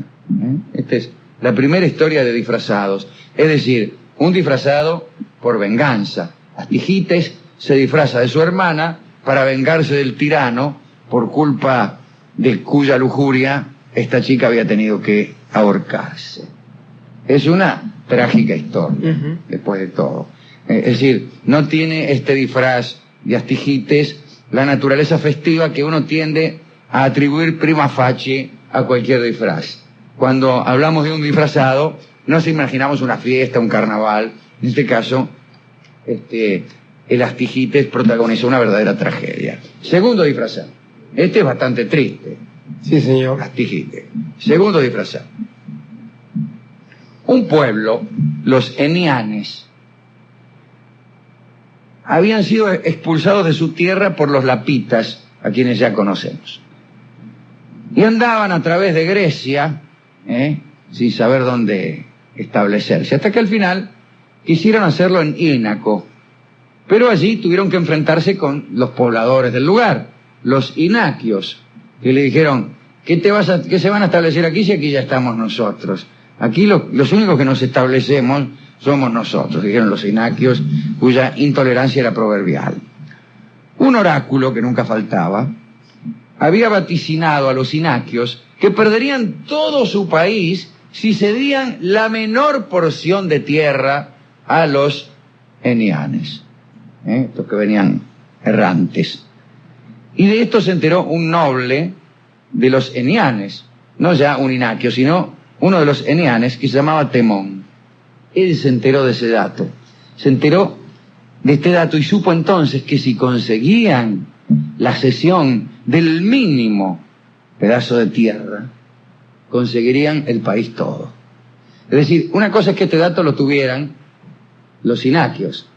Esta es la primera historia de disfrazados, es decir, un disfrazado por venganza. Astigites se disfraza de su hermana para vengarse del tirano, por culpa de cuya lujuria esta chica había tenido que ahorcarse. Es una trágica historia, después de todo. Es decir, no tiene este disfraz de Astigites la naturaleza festiva que uno tiende a atribuir prima facie a cualquier disfraz. Cuando hablamos de un disfrazado, nos imaginamos una fiesta, un carnaval. En este caso, el Astigites protagonizó una verdadera tragedia. Segundo disfrazado. Este es bastante triste. Sí, señor. Astigites. Segundo disfrazado. Un pueblo, los Enianes, habían sido expulsados de su tierra por los lapitas, a quienes ya conocemos. Y andaban a través de Grecia, sin saber dónde establecerse, hasta que al final quisieron hacerlo en Ínaco. Pero allí tuvieron que enfrentarse con los pobladores del lugar, los inaquios, que le dijeron: ¿qué se van a establecer aquí si aquí ya estamos nosotros? Aquí los únicos que nos establecemos somos nosotros, dijeron los inaquios, cuya intolerancia era proverbial. Un oráculo que nunca faltaba había vaticinado a los inaquios que perderían todo su país si cedían la menor porción de tierra a los enianes, estos que venían errantes. Y de esto se enteró un noble de los enianes, no ya un inaquio, sino uno de los enianes, que se llamaba Temón. Él se enteró de ese dato, se enteró de este dato y supo entonces que si conseguían la cesión del mínimo pedazo de tierra, conseguirían el país todo. Es decir, una cosa es que este dato lo tuvieran los inaquios,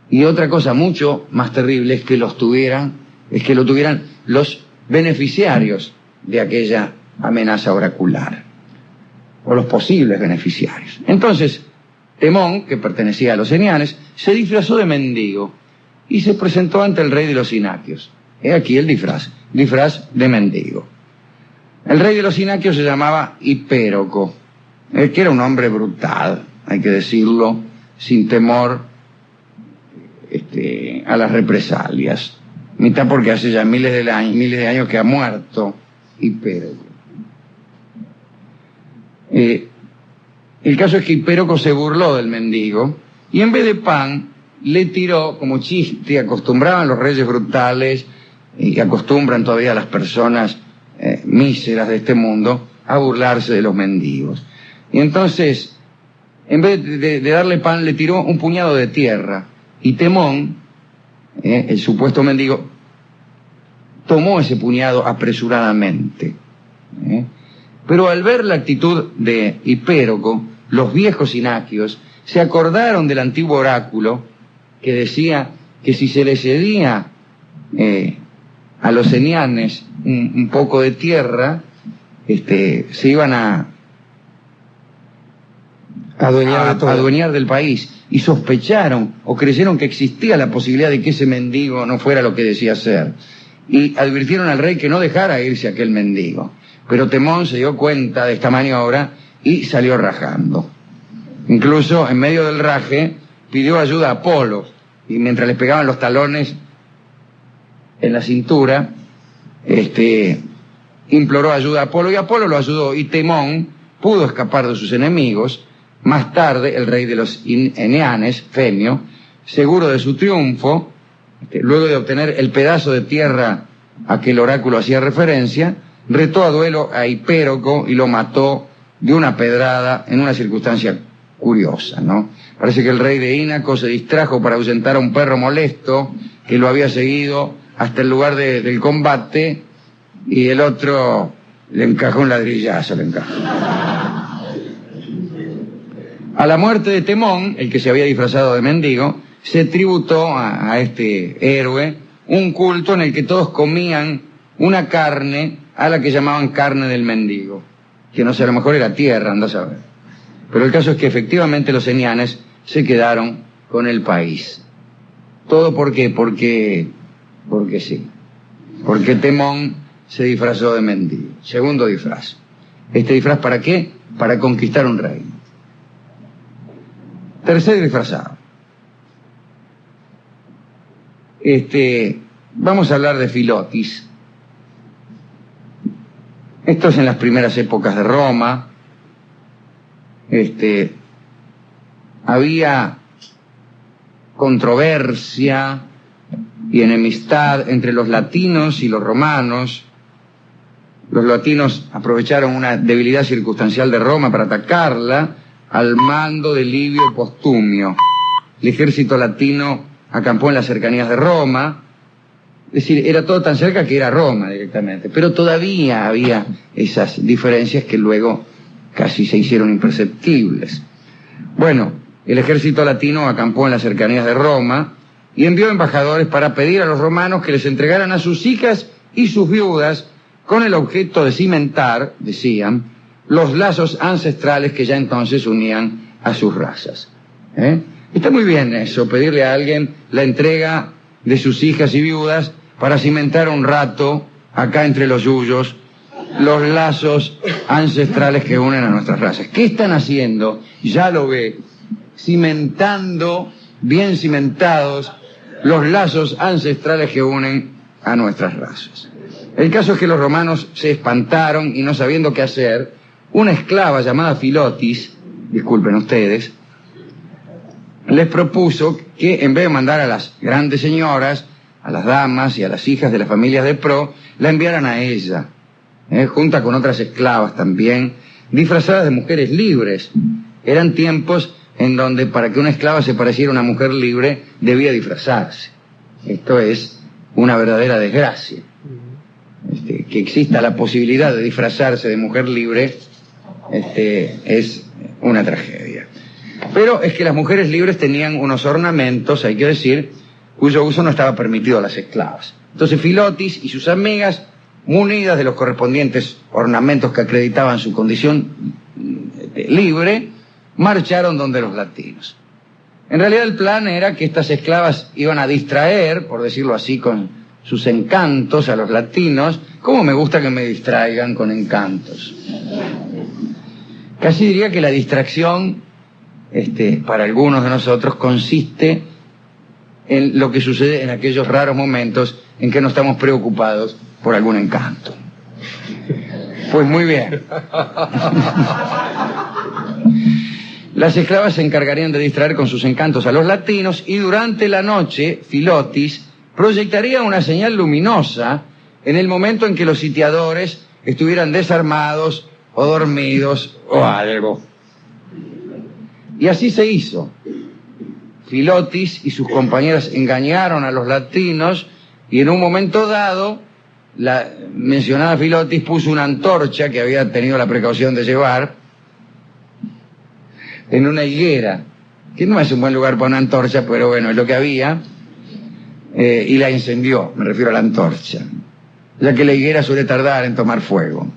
y otra cosa mucho más terrible es que lo tuvieran los beneficiarios de aquella amenaza oracular, o los posibles beneficiarios. Entonces, Temón, que pertenecía a los enianes, se disfrazó de mendigo y se presentó ante el rey de los inaquios. He aquí el disfraz de mendigo. El rey de los inaquios se llamaba Hipéroco, que era un hombre brutal, hay que decirlo, sin temor a las represalias. Mitad porque hace ya miles de años que ha muerto Hipéroco. El caso es que Hipéroco se burló del mendigo y en vez de pan le tiró como chiste. Acostumbraban los reyes brutales y acostumbran todavía a las personas míseras de este mundo a burlarse de los mendigos. Y entonces, en vez de darle pan, le tiró un puñado de tierra. Y Temón, el supuesto mendigo, tomó ese puñado apresuradamente. Pero al ver la actitud de Hipéroco, los viejos inaquios se acordaron del antiguo oráculo que decía que si se le cedía a los enianes un poco de tierra, se iban a adueñar del país, y sospecharon o creyeron que existía la posibilidad de que ese mendigo no fuera lo que decía ser, y advirtieron al rey que no dejara irse aquel mendigo. Pero Temón se dio cuenta de esta maniobra y salió rajando. Incluso en medio del raje pidió ayuda a Apolo, y mientras les pegaban los talones en la cintura, imploró ayuda a Apolo, y Apolo lo ayudó, y Temón pudo escapar de sus enemigos. Más tarde, el rey de los eneanes, Femio, seguro de su triunfo, luego de obtener el pedazo de tierra a que el oráculo hacía referencia, retó a duelo a Hipéroco y lo mató de una pedrada en una circunstancia curiosa, ¿no? Parece que el rey de Ínaco se distrajo para ahuyentar a un perro molesto que lo había seguido hasta el lugar del combate, y el otro le encajó un ladrillazo, A la muerte de Temón, el que se había disfrazado de mendigo, se tributó a este héroe un culto en el que todos comían una carne a la que llamaban carne del mendigo, que no sé, a lo mejor era tierra, anda a saber. Pero el caso es que efectivamente los enianes se quedaron con el país. ¿Todo por qué? Porque sí. Porque Temón se disfrazó de mendigo. Segundo disfraz. ¿Este disfraz para qué? Para conquistar un reino. Tercer disfrazado. Vamos a hablar de Filotis. Esto es en las primeras épocas de Roma. Había controversia y enemistad entre los latinos y los romanos. Los latinos aprovecharon una debilidad circunstancial de Roma para atacarla al mando de Livio Postumio. El ejército latino acampó en las cercanías de Roma. Es decir, era todo tan cerca que era Roma directamente, pero todavía había esas diferencias que luego casi se hicieron imperceptibles. Bueno, el ejército latino acampó en las cercanías de Roma y envió embajadores para pedir a los romanos que les entregaran a sus hijas y sus viudas con el objeto de cimentar, decían, los lazos ancestrales que ya entonces unían a sus razas. Está muy bien eso, pedirle a alguien la entrega de sus hijas y viudas para cimentar un rato, acá entre los yuyos, los lazos ancestrales que unen a nuestras razas. ¿Qué están haciendo? Ya lo ve, cimentando, bien cimentados, los lazos ancestrales que unen a nuestras razas. El caso es que los romanos se espantaron y, no sabiendo qué hacer, una esclava llamada Filotis, disculpen ustedes, les propuso que en vez de mandar a las grandes señoras, a las damas y a las hijas de las familias de pro, la enviaran a ella, junta con otras esclavas también, disfrazadas de mujeres libres. Eran tiempos en donde para que una esclava se pareciera a una mujer libre debía disfrazarse. Esto es una verdadera desgracia. Que exista la posibilidad de disfrazarse de mujer libre es una tragedia. Pero es que las mujeres libres tenían unos ornamentos, hay que decir, cuyo uso no estaba permitido a las esclavas. Entonces Filotis y sus amigas, munidas de los correspondientes ornamentos que acreditaban su condición libre, marcharon donde los latinos. En realidad el plan era que estas esclavas iban a distraer, por decirlo así, con sus encantos a los latinos. ¿Cómo me gusta que me distraigan con encantos? Casi diría que la distracción, para algunos de nosotros, consiste en lo que sucede en aquellos raros momentos en que no estamos preocupados por algún encanto. Pues muy bien. Las esclavas se encargarían de distraer con sus encantos a los latinos, y durante la noche Filotis proyectaría una señal luminosa en el momento en que los sitiadores estuvieran desarmados o dormidos o algo. Y así se hizo. Filotis y sus compañeras engañaron a los latinos, y en un momento dado la mencionada Filotis puso una antorcha que había tenido la precaución de llevar en una higuera, que no es un buen lugar para una antorcha, pero bueno, es lo que había, y la incendió, me refiero a la antorcha, ya que la higuera suele tardar en tomar fuego.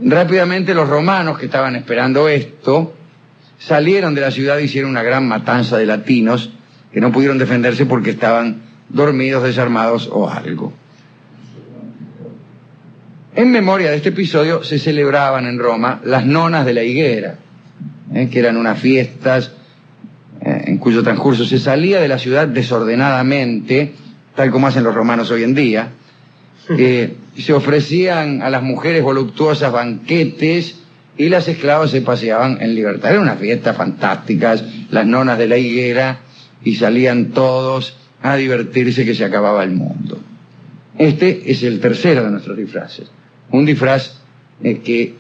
Rápidamente los romanos, que estaban esperando esto, salieron de la ciudad e hicieron una gran matanza de latinos que no pudieron defenderse porque estaban dormidos, desarmados o algo. En memoria de este episodio se celebraban en Roma las nonas de la higuera, que eran unas fiestas en cuyo transcurso se salía de la ciudad desordenadamente, tal como hacen los romanos hoy en día. Se ofrecían a las mujeres voluptuosas banquetes y las esclavas se paseaban en libertad. Eran unas fiestas fantásticas, las nonas de la higuera, y salían todos a divertirse, que se acababa el mundo. Este es el tercero de nuestros disfraces. Un disfraz que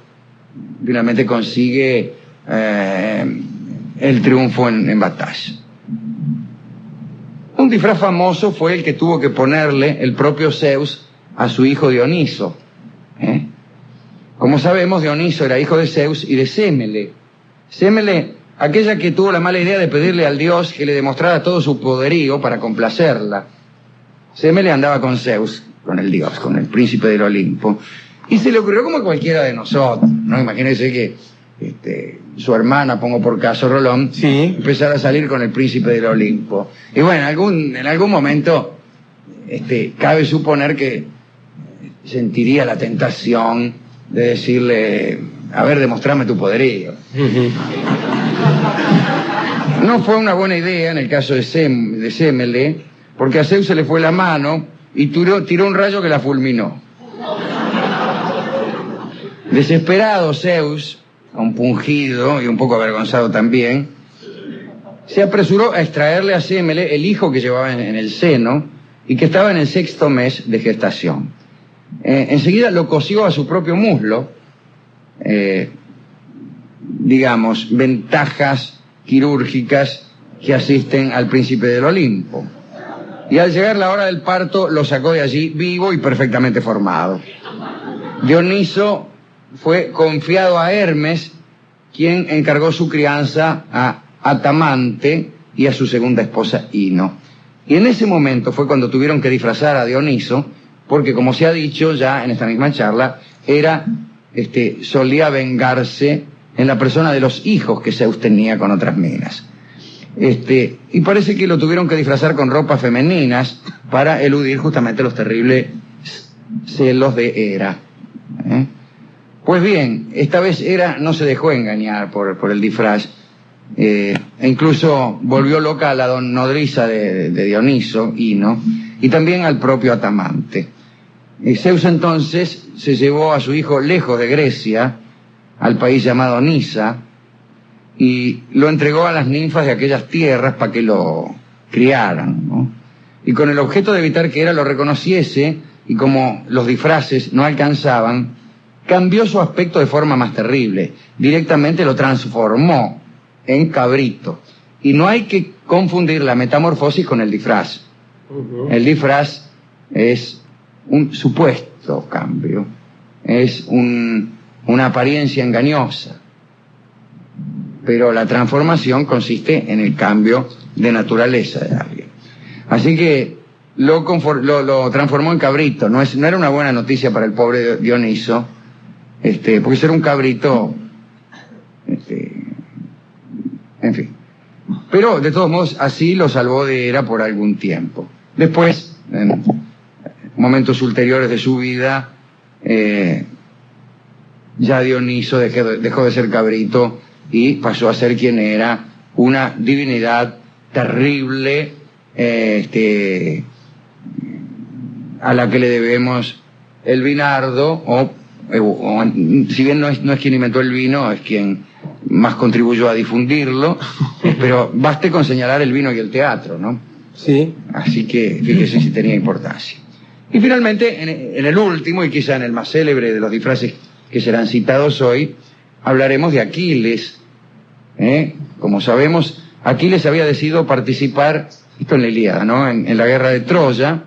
finalmente consigue el triunfo en batalla. Un disfraz famoso fue el que tuvo que ponerle el propio Zeus a su hijo Dioniso. Como sabemos, Dioniso era hijo de Zeus y de Sémele. Sémele, aquella que tuvo la mala idea de pedirle al dios que le demostrara todo su poderío para complacerla. Sémele andaba con Zeus, con el dios, con el príncipe del Olimpo, y se le ocurrió como a cualquiera de nosotros, ¿no? Imagínense que su hermana, pongo por caso Rolón, sí, empezara a salir con el príncipe del Olimpo. Y bueno, en algún momento cabe suponer que sentiría la tentación de decirle: a ver, demostrame tu poderío. No fue una buena idea en el caso de Sémele, porque a Zeus se le fue la mano y tiró un rayo que la fulminó. Desesperado Zeus, compungido y un poco avergonzado también, se apresuró a extraerle a Sémele el hijo que llevaba en el seno y que estaba en el 6º mes de gestación. Enseguida lo cosió a su propio muslo, digamos, ventajas quirúrgicas que asisten al príncipe del Olimpo. Y al llegar la hora del parto lo sacó de allí vivo y perfectamente formado. Dioniso fue confiado a Hermes, quien encargó su crianza a Atamante y a su segunda esposa Ino. Y en ese momento fue cuando tuvieron que disfrazar a Dioniso porque como se ha dicho ya en esta misma charla, solía vengarse en la persona de los hijos que Zeus tenía con otras minas. Y parece que lo tuvieron que disfrazar con ropas femeninas para eludir justamente los terribles celos de Hera. Pues bien, esta vez Hera no se dejó engañar por el disfraz, e incluso volvió loca a la nodriza de Dioniso, Ino, y también al propio Atamante. Zeus entonces se llevó a su hijo lejos de Grecia, al país llamado Nisa, y lo entregó a las ninfas de aquellas tierras para que lo criaran, ¿no? Y con el objeto de evitar que Hera lo reconociese, y como los disfraces no alcanzaban, cambió su aspecto de forma más terrible. Directamente lo transformó en cabrito. Y no hay que confundir la metamorfosis con el disfraz. El disfraz es un supuesto cambio, es una apariencia engañosa, pero la transformación consiste en el cambio de naturaleza de alguien. Así que lo transformó en cabrito. No era una buena noticia para el pobre Dioniso, porque ser un cabrito, en fin. Pero de todos modos así lo salvó de Hera por algún tiempo. Después, en momentos ulteriores de su vida, ya Dioniso dejó de ser cabrito y pasó a ser quien era, una divinidad terrible, a la que le debemos el vinardo, o si bien no es quien inventó el vino, es quien más contribuyó a difundirlo, pero baste con señalar el vino y el teatro, ¿no? Sí. Así que fíjese si tenía importancia. Y finalmente, en el último, y quizá en el más célebre de los disfraces que serán citados hoy, hablaremos de Aquiles. Como sabemos, Aquiles había decidido participar, esto en la Ilíada, ¿no?, en la guerra de Troya,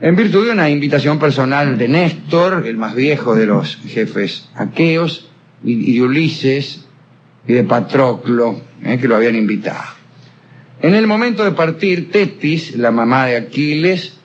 en virtud de una invitación personal de Néstor, el más viejo de los jefes aqueos, y de Ulises y de Patroclo, que lo habían invitado. En el momento de partir, Tetis, la mamá de Aquiles,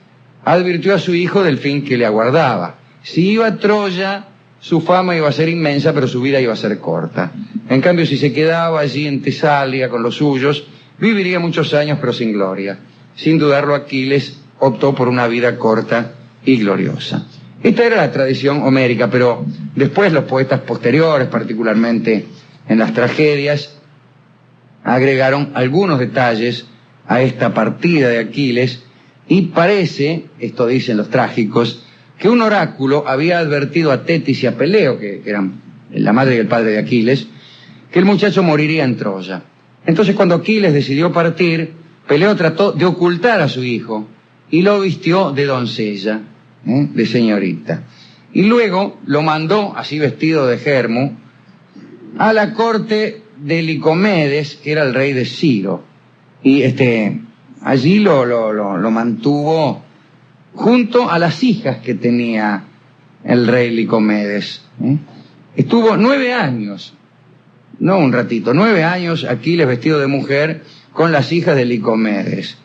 advirtió a su hijo del fin que le aguardaba. Si iba a Troya, su fama iba a ser inmensa, pero su vida iba a ser corta. En cambio, si se quedaba allí en Tesalia con los suyos, viviría muchos años, pero sin gloria. Sin dudarlo, Aquiles optó por una vida corta y gloriosa. Esta era la tradición homérica, pero después los poetas posteriores, particularmente en las tragedias, agregaron algunos detalles a esta partida de Aquiles, y parece, esto dicen los trágicos, que un oráculo había advertido a Tetis y a Peleo, que eran la madre y el padre de Aquiles, que el muchacho moriría en Troya. Entonces, cuando Aquiles decidió partir, Peleo trató de ocultar a su hijo y lo vistió de doncella, de señorita. Y luego lo mandó, así vestido de Hermo, a la corte de Licomedes, que era el rey de Ciro. Y allí lo mantuvo junto a las hijas que tenía el rey Licomedes. Estuvo 9 años, no un ratito, 9 años Aquiles vestido de mujer con las hijas de Licomedes.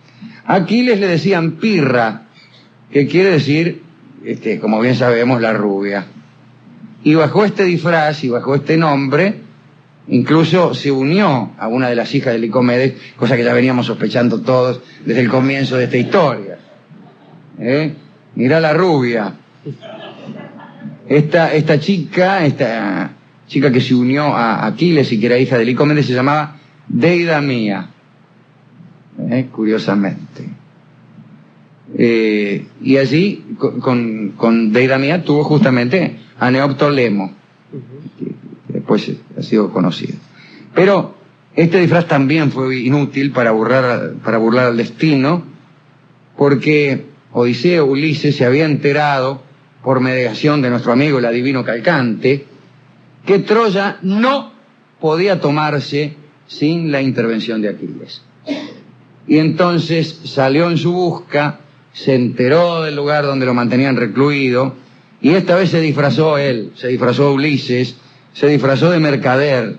A Aquiles le decían Pirra, que quiere decir, como bien sabemos, la rubia. Y bajo este disfraz y bajo este nombre, incluso se unió a una de las hijas de Licomedes, cosa que ya veníamos sospechando todos desde el comienzo de esta historia. Mirá la rubia. Esta chica que se unió a Aquiles y que era hija de Licomedes se llamaba Deidamía, curiosamente. Y allí con Deidamía tuvo justamente a Neoptolemo, que después ha sido conocido. Pero este disfraz también fue inútil para burlar al destino, porque Odiseo, Ulises, se había enterado, por mediación de nuestro amigo el adivino Calcante, que Troya no podía tomarse sin la intervención de Aquiles. Y entonces salió en su busca, se enteró del lugar donde lo mantenían recluido, y esta vez se disfrazó él, se disfrazó Ulises, se disfrazó de mercader,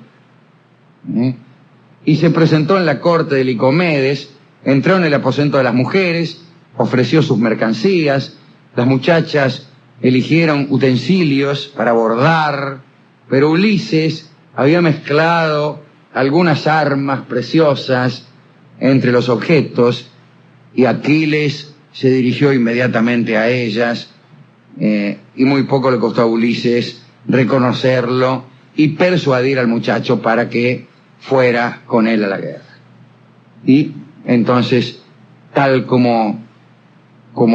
y se presentó en la corte de Licomedes, entró en el aposento de las mujeres, ofreció sus mercancías, Las muchachas eligieron utensilios para bordar, pero Ulises había mezclado algunas armas preciosas entre los objetos y Aquiles se dirigió inmediatamente a ellas, y muy poco le costó a Ulises reconocerlo y persuadir al muchacho para que fuera con él a la guerra. Y entonces, tal como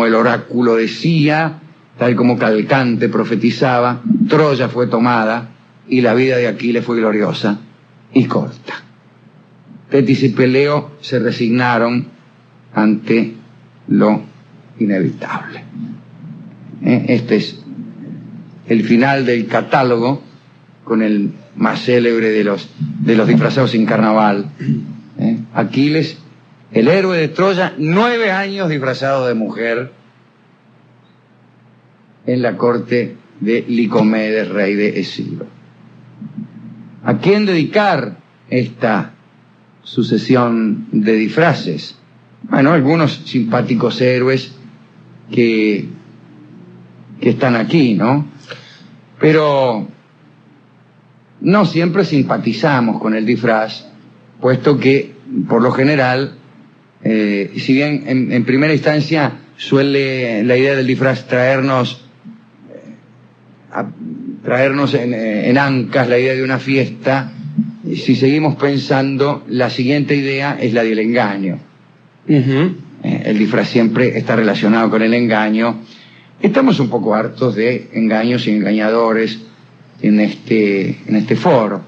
el oráculo decía, tal como Calcante profetizaba, Troya fue tomada y la vida de Aquiles fue gloriosa y corta. Tetis y Peleo se resignaron ante lo inevitable. Este es el final del catálogo con el más célebre de los disfrazados sin carnaval. Aquiles, el héroe de Troya, 9 años disfrazado de mujer en la corte de Licomedes, rey de Escilo. ¿A quién dedicar esta sucesión de disfraces? Bueno, algunos simpáticos héroes que están aquí, ¿no? Pero no siempre simpatizamos con el disfraz, puesto que, por lo general, si bien en primera instancia suele la idea del disfraz traernos en ancas la idea de una fiesta, si seguimos pensando, la siguiente idea es la del engaño. El disfraz siempre está relacionado con el engaño. Estamos un poco hartos de engaños y engañadores en este foro,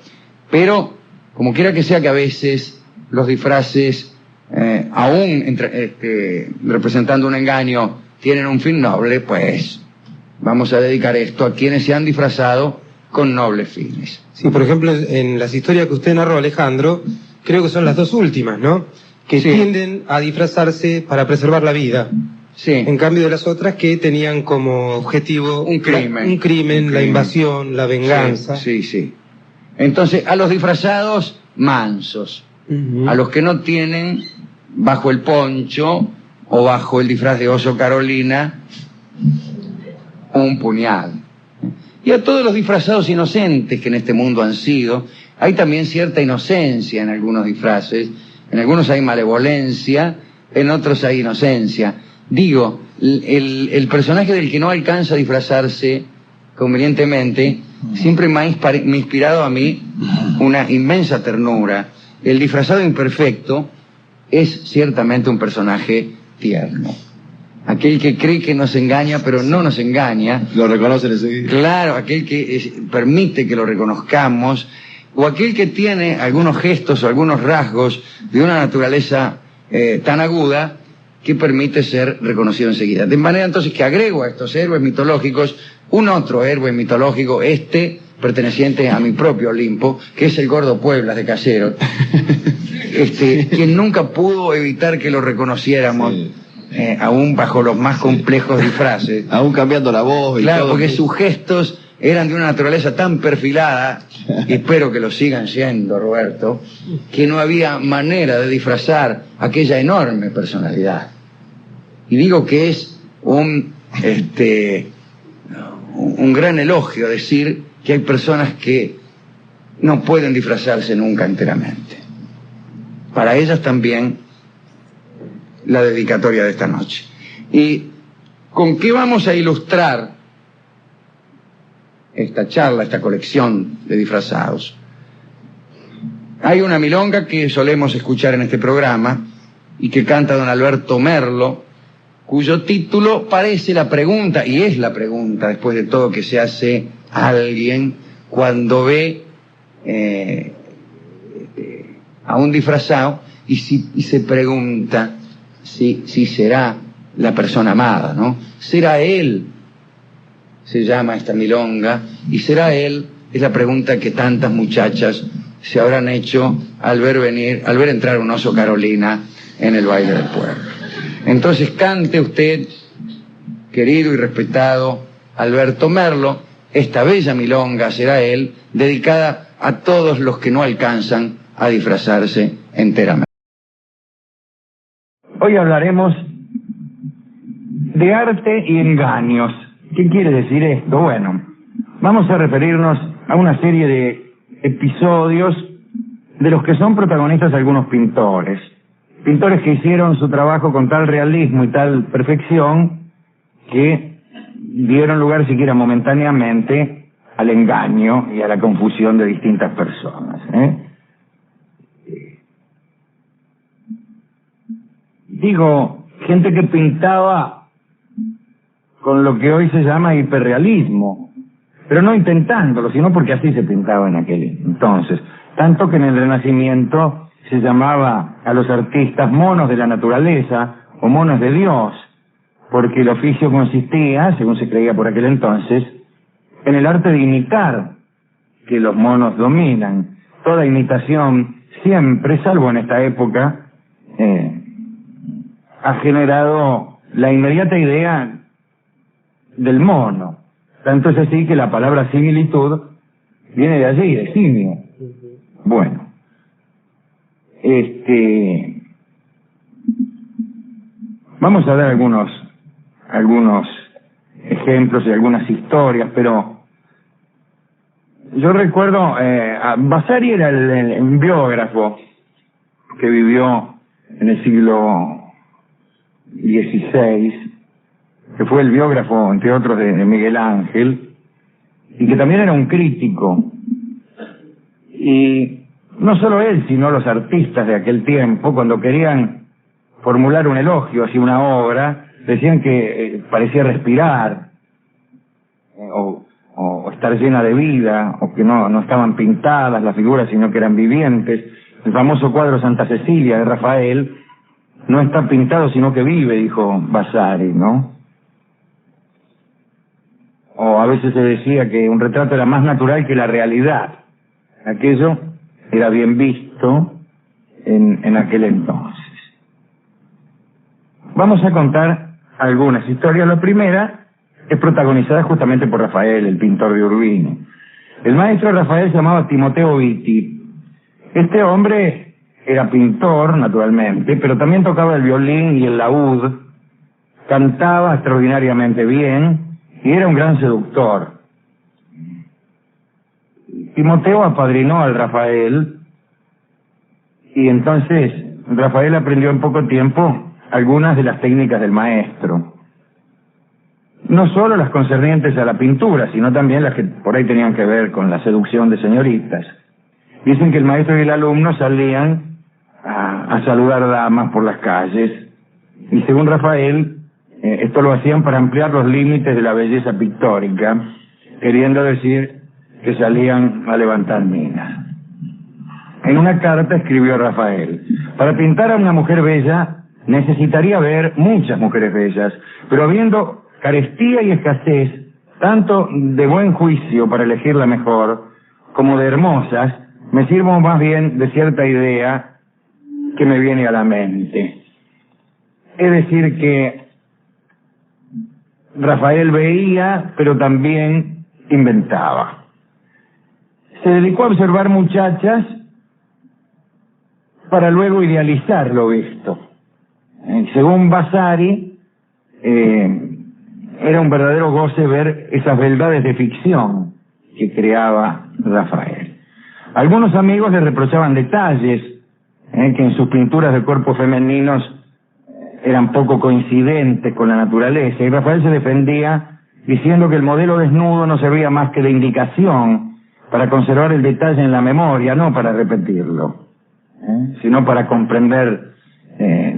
pero como quiera que sea que a veces los disfraces, aún representando un engaño, tienen un fin noble, pues vamos a dedicar esto a quienes se han disfrazado con nobles fines. Sí, por ejemplo, en las historias que usted narró, Alejandro, creo que son las dos últimas, ¿no? Que sí, tienden a disfrazarse para preservar la vida. Sí. En cambio de las otras que tenían como objetivo un crimen, la invasión, la venganza. Sí. Entonces, a los disfrazados mansos, a los que no tienen bajo el poncho o bajo el disfraz de oso Carolina un puñal. Y a todos los disfrazados inocentes que en este mundo han sido, hay también cierta inocencia en algunos disfraces, en algunos hay malevolencia, en otros hay inocencia. Digo, el personaje del que no alcanza a disfrazarse convenientemente siempre me ha inspirado a mí una inmensa ternura. El disfrazado imperfecto es ciertamente un personaje tierno. Aquel que cree que nos engaña, pero no nos engaña. Lo reconocen enseguida. Claro, aquel que permite que lo reconozcamos, o aquel que tiene algunos gestos o algunos rasgos de una naturaleza tan aguda que permite ser reconocido enseguida. De manera entonces que agrego a estos héroes mitológicos un otro héroe mitológico, perteneciente a mi propio Olimpo, que es el Gordo Pueblas de Caseros, quien nunca pudo evitar que lo reconociéramos. Sí. Aún bajo los más complejos disfraces. Aún cambiando la voz y claro, todo. Porque sus gestos eran de una naturaleza tan perfilada, y espero que lo sigan siendo, Roberto, que no había manera de disfrazar aquella enorme personalidad. Y digo que es un gran elogio decir que hay personas que no pueden disfrazarse nunca enteramente. Para ellas también la dedicatoria de esta noche. ¿Y con qué vamos a ilustrar esta charla, esta colección de disfrazados? Hay una milonga que solemos escuchar en este programa y que canta don Alberto Merlo, cuyo título parece la pregunta, y es la pregunta después de todo que se hace alguien cuando ve a un disfrazado y se pregunta si será la persona amada, ¿no? ¿Será él? Se llama esta milonga, y será él, es la pregunta que tantas muchachas se habrán hecho al ver entrar un oso Carolina en el baile del pueblo. Entonces cante usted, querido y respetado Alberto Merlo, esta bella milonga, será él, dedicada a todos los que no alcanzan a disfrazarse enteramente. Hoy hablaremos de arte y engaños. ¿Qué quiere decir esto? Bueno, vamos a referirnos a una serie de episodios de los que son protagonistas algunos pintores. Pintores que hicieron su trabajo con tal realismo y tal perfección que dieron lugar siquiera momentáneamente al engaño y a la confusión de distintas personas. Digo, gente que pintaba con lo que hoy se llama hiperrealismo, pero no intentándolo, sino porque así se pintaba en aquel entonces. Tanto que en el Renacimiento se llamaba a los artistas monos de la naturaleza o monos de Dios, porque el oficio consistía, según se creía por aquel entonces, en el arte de imitar, que los monos dominan. Toda imitación siempre, salvo en esta época, ha generado la inmediata idea del mono. Tanto es así que la palabra similitud viene de allí, de simio. Bueno, vamos a dar algunos ejemplos y algunas historias, pero yo recuerdo, Vasari era el biógrafo que vivió en el siglo XVI, que fue el biógrafo, entre otros, de Miguel Ángel, y que también era un crítico. Y no solo él, sino los artistas de aquel tiempo, cuando querían formular un elogio hacia una obra, decían que parecía respirar, o estar llena de vida, o que no estaban pintadas las figuras, sino que eran vivientes. El famoso cuadro Santa Cecilia de Rafael no está pintado, sino que vive, dijo Vasari, ¿no? O a veces se decía que un retrato era más natural que la realidad. Aquello era bien visto en aquel entonces. Vamos a contar algunas historias. La primera es protagonizada justamente por Rafael, el pintor de Urbino. El maestro Rafael se llamaba Timoteo Vitti. Este hombre era pintor, naturalmente, pero también tocaba el violín y el laúd, cantaba extraordinariamente bien y era un gran seductor. Timoteo apadrinó al Rafael y entonces Rafael aprendió en poco tiempo algunas de las técnicas del maestro. No solo las concernientes a la pintura, sino también las que por ahí tenían que ver con la seducción de señoritas. Dicen que el maestro y el alumno salían a saludar damas por las calles, y según Rafael, esto lo hacían para ampliar los límites de la belleza pictórica, queriendo decir que salían a levantar minas. En una carta escribió Rafael: para pintar a una mujer bella necesitaría ver muchas mujeres bellas, pero habiendo carestía y escasez, tanto de buen juicio para elegir la mejor, como de hermosas, me sirvo más bien de cierta idea que me viene a la mente. Es decir que Rafael veía, pero también inventaba. Se dedicó a observar muchachas para luego idealizar lo visto. Según Vasari, era un verdadero goce ver esas beldades de ficción que creaba Rafael. Algunos amigos le reprochaban detalles, que en sus pinturas de cuerpos femeninos eran poco coincidentes con la naturaleza, y Rafael se defendía diciendo que el modelo desnudo no servía más que de indicación para conservar el detalle en la memoria, no para repetirlo, sino para comprender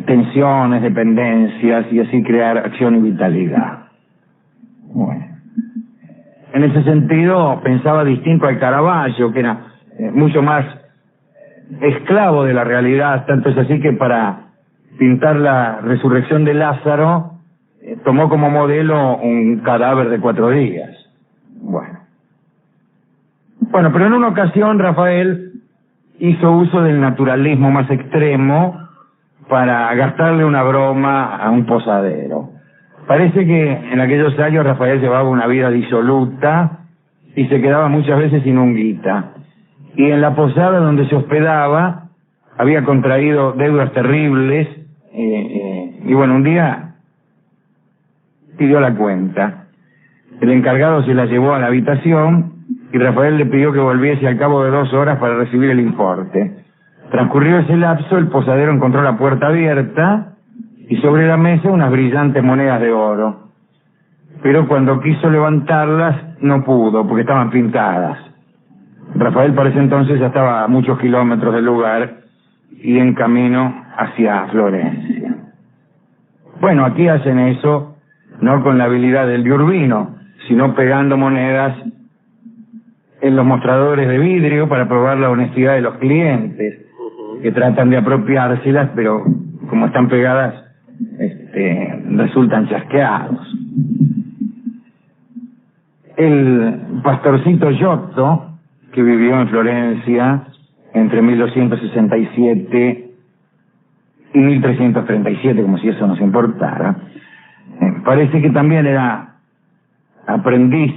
tensiones, dependencias, y así crear acción y vitalidad. Bueno, en ese sentido pensaba distinto al Caravaggio, que era mucho más esclavo de la realidad. Tanto es así que para pintar la resurrección de Lázaro tomó como modelo un cadáver de 4 días. Bueno, pero en una ocasión Rafael hizo uso del naturalismo más extremo para gastarle una broma a un posadero. Parece que en aquellos años Rafael llevaba una vida disoluta y se quedaba muchas veces sin un guita. Y en la posada donde se hospedaba había contraído deudas terribles, y bueno, un día pidió la cuenta. El encargado se la llevó a la habitación y Rafael le pidió que volviese al cabo de 2 horas para recibir el importe. Transcurrió ese lapso, el posadero encontró la puerta abierta y sobre la mesa unas brillantes monedas de oro. Pero cuando quiso levantarlas no pudo porque estaban pintadas. Rafael para ese entonces ya estaba a muchos kilómetros del lugar y en camino hacia Florencia. Bueno, aquí hacen eso no con la habilidad del de Urbino, sino pegando monedas en los mostradores de vidrio para probar la honestidad de los clientes, que tratan de apropiárselas, pero como están pegadas, resultan chasqueados. El pastorcito Giotto, que vivió en Florencia entre 1267 y 1337, como si eso nos importara, parece que también era aprendiz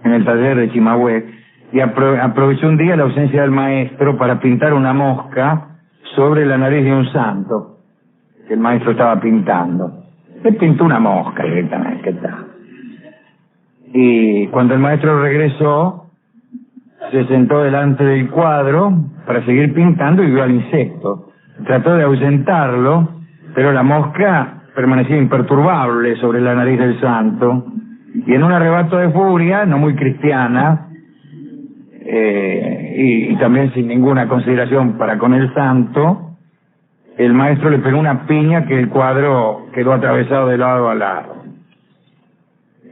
en el taller de Chimahue y aprovechó un día la ausencia del maestro para pintar una mosca sobre la nariz de un santo que el maestro estaba pintando. Él pintó una mosca directamente, ¿qué tal? Y cuando el maestro regresó, se sentó delante del cuadro para seguir pintando y vio al insecto. Trató de ahuyentarlo, pero la mosca permanecía imperturbable sobre la nariz del santo. Y en un arrebato de furia, no muy cristiana, y también sin ninguna consideración para con el santo, el maestro le pegó una piña que el cuadro quedó atravesado de lado a lado.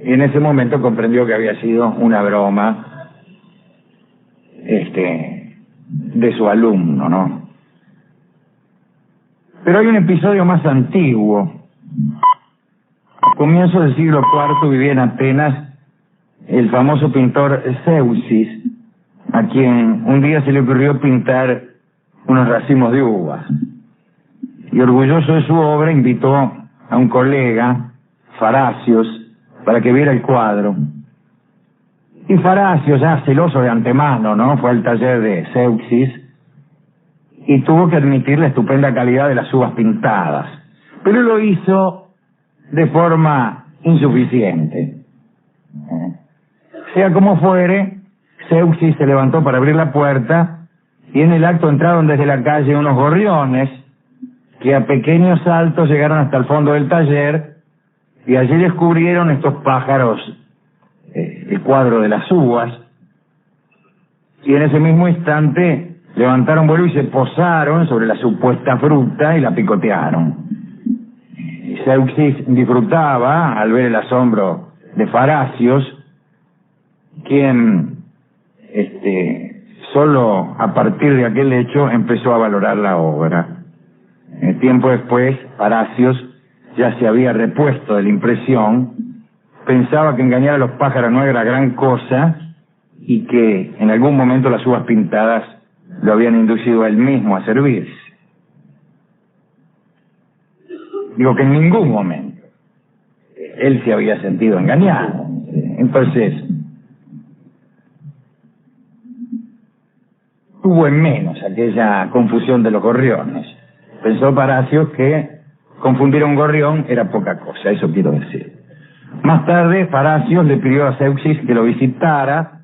Y en ese momento comprendió que había sido una broma de su alumno, ¿no? Pero hay un episodio más antiguo. A comienzos del siglo IV vivía en Atenas el famoso pintor Zeuxis, a quien un día se le ocurrió pintar unos racimos de uvas. Y orgulloso de su obra invitó a un colega, Faracios, para que viera el cuadro. Y Faracios, ya celoso de antemano, ¿no?, fue al taller de Zeuxis y tuvo que admitir la estupenda calidad de las uvas pintadas. Pero lo hizo de forma insuficiente. Sea como fuere, Zeuxis se levantó para abrir la puerta y en el acto entraron desde la calle unos gorriones que a pequeños saltos llegaron hasta el fondo del taller y allí descubrieron estos pájaros el cuadro de las uvas, y en ese mismo instante levantaron vuelo y se posaron sobre la supuesta fruta y la picotearon. Zeuxis disfrutaba al ver el asombro de Faracios, quien solo a partir de aquel hecho empezó a valorar la obra. Tiempo después, Faracios ya se había repuesto de la impresión, pensaba que engañar a los pájaros no era gran cosa y que en algún momento las uvas pintadas lo habían inducido a él mismo a servirse. Digo que en ningún momento él se había sentido engañado. Entonces, tuvo en menos aquella confusión de los gorriones. Pensó Faracios que confundir a un gorrión era poca cosa, eso quiero decir. Más tarde, Faracios le pidió a Zeuxis que lo visitara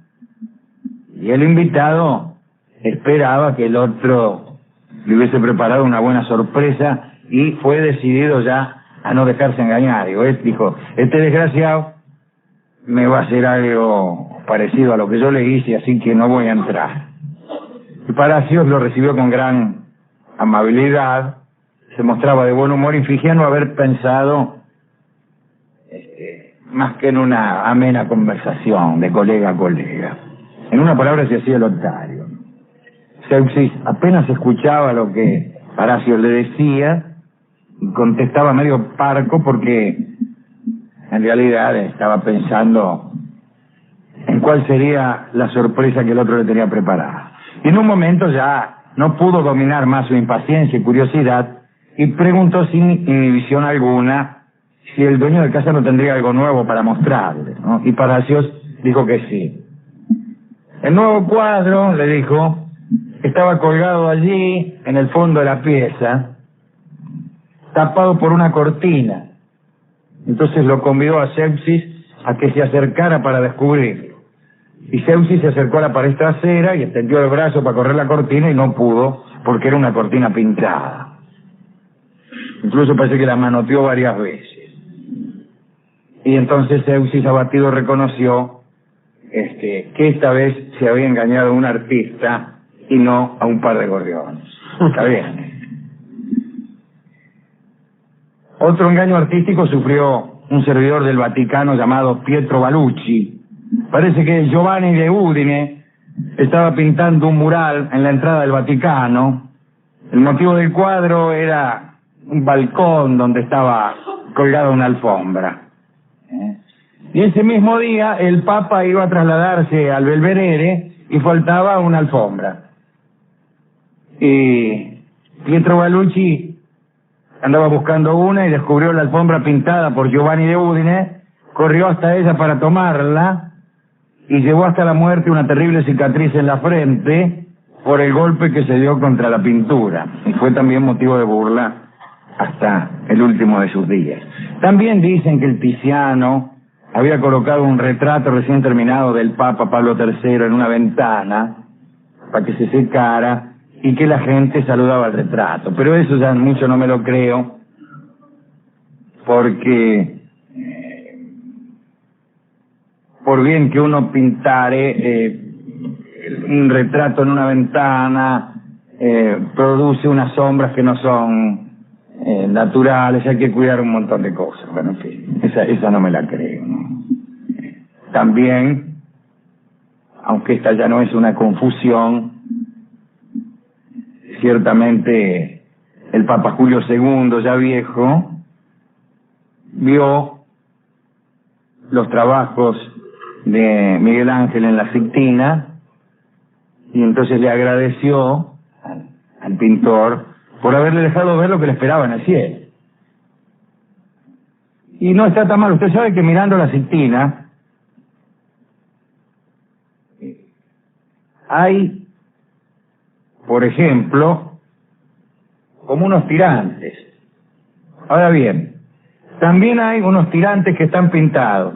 y el invitado esperaba que el otro le hubiese preparado una buena sorpresa y fue decidido ya a no dejarse engañar. Dijo, este desgraciado me va a hacer algo parecido a lo que yo le hice, así que no voy a entrar. Y Faracios lo recibió con gran amabilidad, se mostraba de buen humor y fingía no haber pensado más que en una amena conversación de colega a colega. En una palabra se hacía el otario. Zeuxis apenas escuchaba lo que Faracios le decía y contestaba medio parco porque en realidad estaba pensando en cuál sería la sorpresa que el otro le tenía preparada. Y en un momento ya no pudo dominar más su impaciencia y curiosidad y preguntó sin inhibición alguna si el dueño de casa no tendría algo nuevo para mostrarle, ¿no? Y Faracios dijo que sí. El nuevo cuadro, le dijo, estaba colgado allí en el fondo de la pieza, tapado por una cortina, Entonces lo convidó a Zeuxis a que se acercara para descubrirlo. Y Zeuxis se acercó a la pared trasera y extendió el brazo para correr la cortina y no pudo, porque era una cortina pintada. Incluso parece que la manoteó varias veces. Y entonces Zeuxis, abatido, reconoció que esta vez se había engañado a un artista y no a un par de gorriones. Está bien. Otro engaño artístico sufrió un servidor del Vaticano llamado Pietro Balucci. Parece que Giovanni de Udine estaba pintando un mural en la entrada del Vaticano. El motivo del cuadro era un balcón donde estaba colgada una alfombra. Y ese mismo día el Papa iba a trasladarse al Belvedere y faltaba una alfombra. Y Pietro Balucci andaba buscando una y descubrió la alfombra pintada por Giovanni de Udine, corrió hasta ella para tomarla y llevó hasta la muerte una terrible cicatriz en la frente por el golpe que se dio contra la pintura, y fue también motivo de burla hasta el último de sus días. También dicen que el Tiziano había colocado un retrato recién terminado del Papa Pablo III en una ventana para que se secara y que la gente saludaba al retrato, pero eso ya mucho no me lo creo, porque por bien que uno pintare un retrato en una ventana, produce unas sombras que no son naturales, hay que cuidar un montón de cosas. Bueno, en fin, esa no me la creo, ¿no? También, aunque esta ya no es una confusión, ciertamente el Papa Julio II, ya viejo, vio los trabajos de Miguel Ángel en la Sixtina y entonces le agradeció al pintor por haberle dejado ver lo que le esperaba en el cielo. Y no está tan mal. Usted sabe que mirando la Sixtina hay, por ejemplo, como unos tirantes. Ahora bien, también hay unos tirantes que están pintados.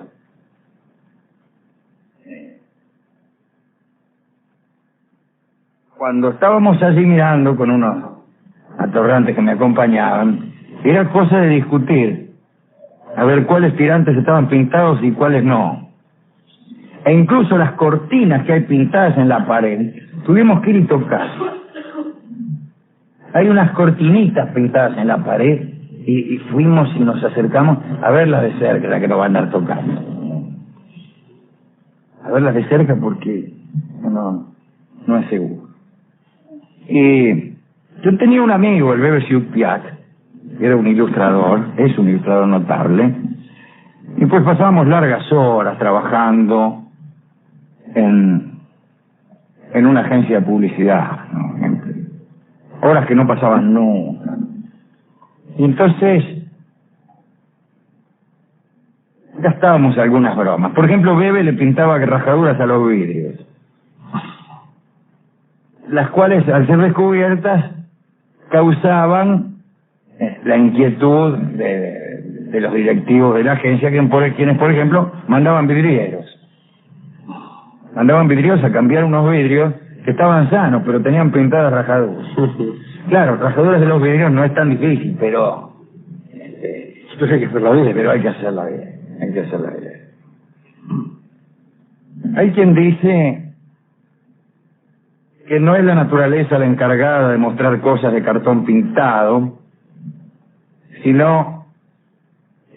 Cuando estábamos allí mirando con unos atorrantes que me acompañaban, era cosa de discutir a ver cuáles tirantes estaban pintados y cuáles no. E incluso las cortinas que hay pintadas en la pared, tuvimos que ir y tocar. Hay unas cortinitas pintadas en la pared y fuimos y nos acercamos a verlas de cerca, la que nos van a andar tocando. A verlas de cerca porque no es seguro. Y yo tenía un amigo, el Bebe Ciupiac, que era un ilustrador, es un ilustrador notable, y pues pasábamos largas horas trabajando en una agencia de publicidad, ¿no? Horas que no pasaban nunca. Y entonces gastábamos algunas bromas. Por ejemplo, Bebe le pintaba rajaduras a los vidrios, las cuales, al ser descubiertas, causaban la inquietud de los directivos de la agencia, quienes, por ejemplo, mandaban vidrieros a cambiar unos vidrios que estaban sanos, pero tenían pintadas rajaduras. Claro, rajaduras de los vidrios no es tan difícil, pero hay que hacerla bien. Pero hay que hacerla bien. Hay quien dice que no es la naturaleza la encargada de mostrar cosas de cartón pintado, sino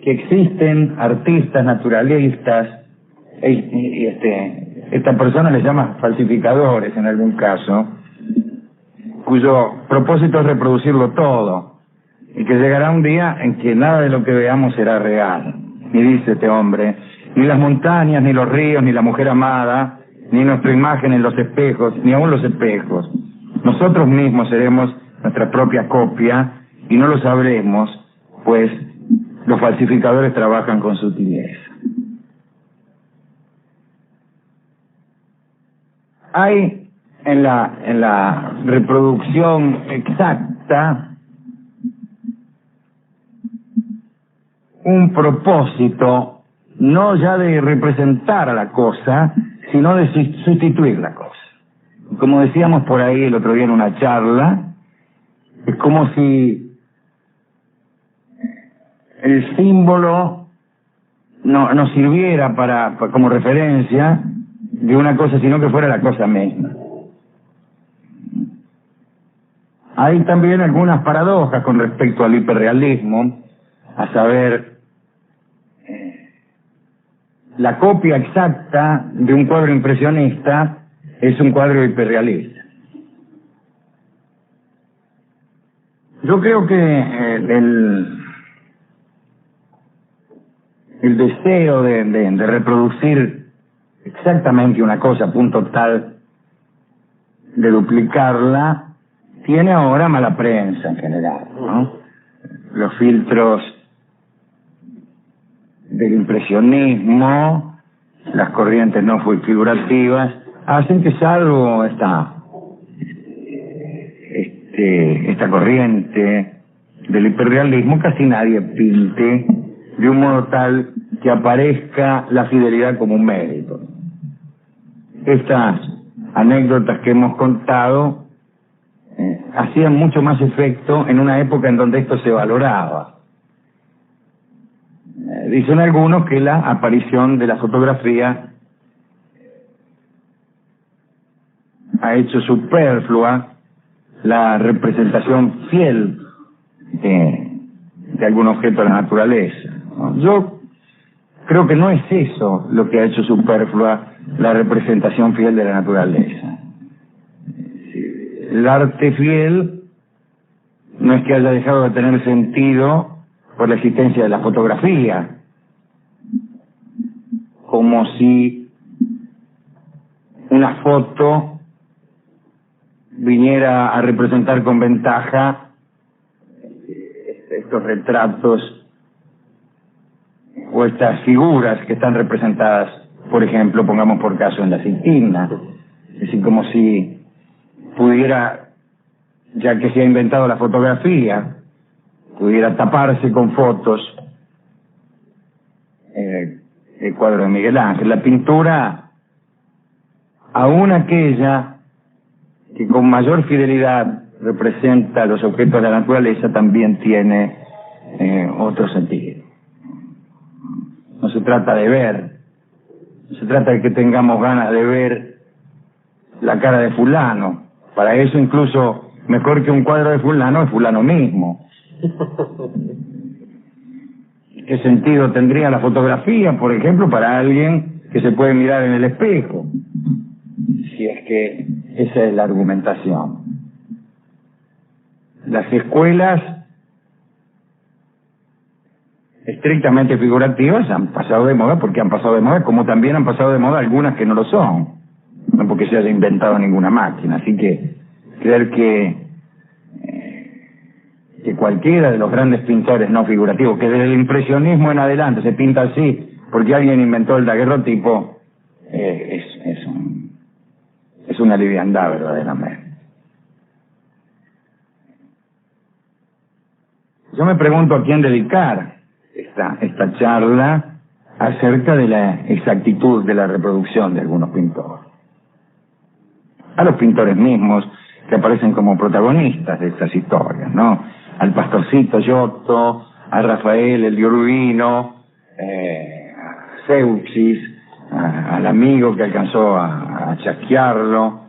que existen artistas naturalistas, esta persona les llama falsificadores en algún caso, cuyo propósito es reproducirlo todo, y que llegará un día en que nada de lo que veamos será real. Y dice este hombre, ni las montañas, ni los ríos, ni la mujer amada, ni nuestra imagen en los espejos, ni aún los espejos. Nosotros mismos seremos nuestra propia copia y no lo sabremos, pues los falsificadores trabajan con sutileza. Hay en la reproducción exacta un propósito no ya de representar a la cosa, sino de sustituir la cosa. Como decíamos por ahí el otro día en una charla, es como si el símbolo no sirviera como referencia de una cosa, sino que fuera la cosa misma. Hay también algunas paradojas con respecto al hiperrealismo, a saber, la copia exacta de un cuadro impresionista es un cuadro hiperrealista. Yo creo que el deseo de reproducir exactamente una cosa a punto tal de duplicarla tiene ahora mala prensa en general, ¿no? Los filtros del impresionismo, las corrientes no figurativas, hacen que salvo esta corriente del hiperrealismo, casi nadie pinte de un modo tal que aparezca la fidelidad como un mérito. Estas anécdotas que hemos contado hacían mucho más efecto en una época en donde esto se valoraba. Dicen algunos que la aparición de la fotografía ha hecho superflua la representación fiel de algún objeto de la naturaleza. Yo creo que no es eso lo que ha hecho superflua la representación fiel de la naturaleza. El arte fiel no es que haya dejado de tener sentido por la existencia de la fotografía, como si una foto viniera a representar con ventaja estos retratos o estas figuras que están representadas, por ejemplo, pongamos por caso en la Sistina. Es decir, como si pudiera, ya que se ha inventado la fotografía, pudiera taparse con fotos el cuadro de Miguel Ángel. La pintura, aún aquella que con mayor fidelidad representa los objetos de la naturaleza, también tiene otro sentido. No se trata de ver, no se trata de que tengamos ganas de ver la cara de fulano. Para eso incluso mejor que un cuadro de fulano es fulano mismo. ¿Qué sentido tendría la fotografía, por ejemplo, para alguien que se puede mirar en el espejo? Si es que esa es la argumentación. Las escuelas estrictamente figurativas han pasado de moda porque han pasado de moda, como también han pasado de moda algunas que no lo son, no porque se haya inventado ninguna máquina. Así que creer que cualquiera de los grandes pintores no figurativos, que desde el impresionismo en adelante se pinta así porque alguien inventó el daguerrotipo, es una liviandad verdaderamente. Yo me pregunto a quién dedicar esta charla acerca de la exactitud de la reproducción de algunos pintores. A los pintores mismos que aparecen como protagonistas de estas historias, ¿no? Al pastorcito Giotto, a Rafael el de Urbino, a Zeuxis, al amigo que alcanzó a chasquearlo.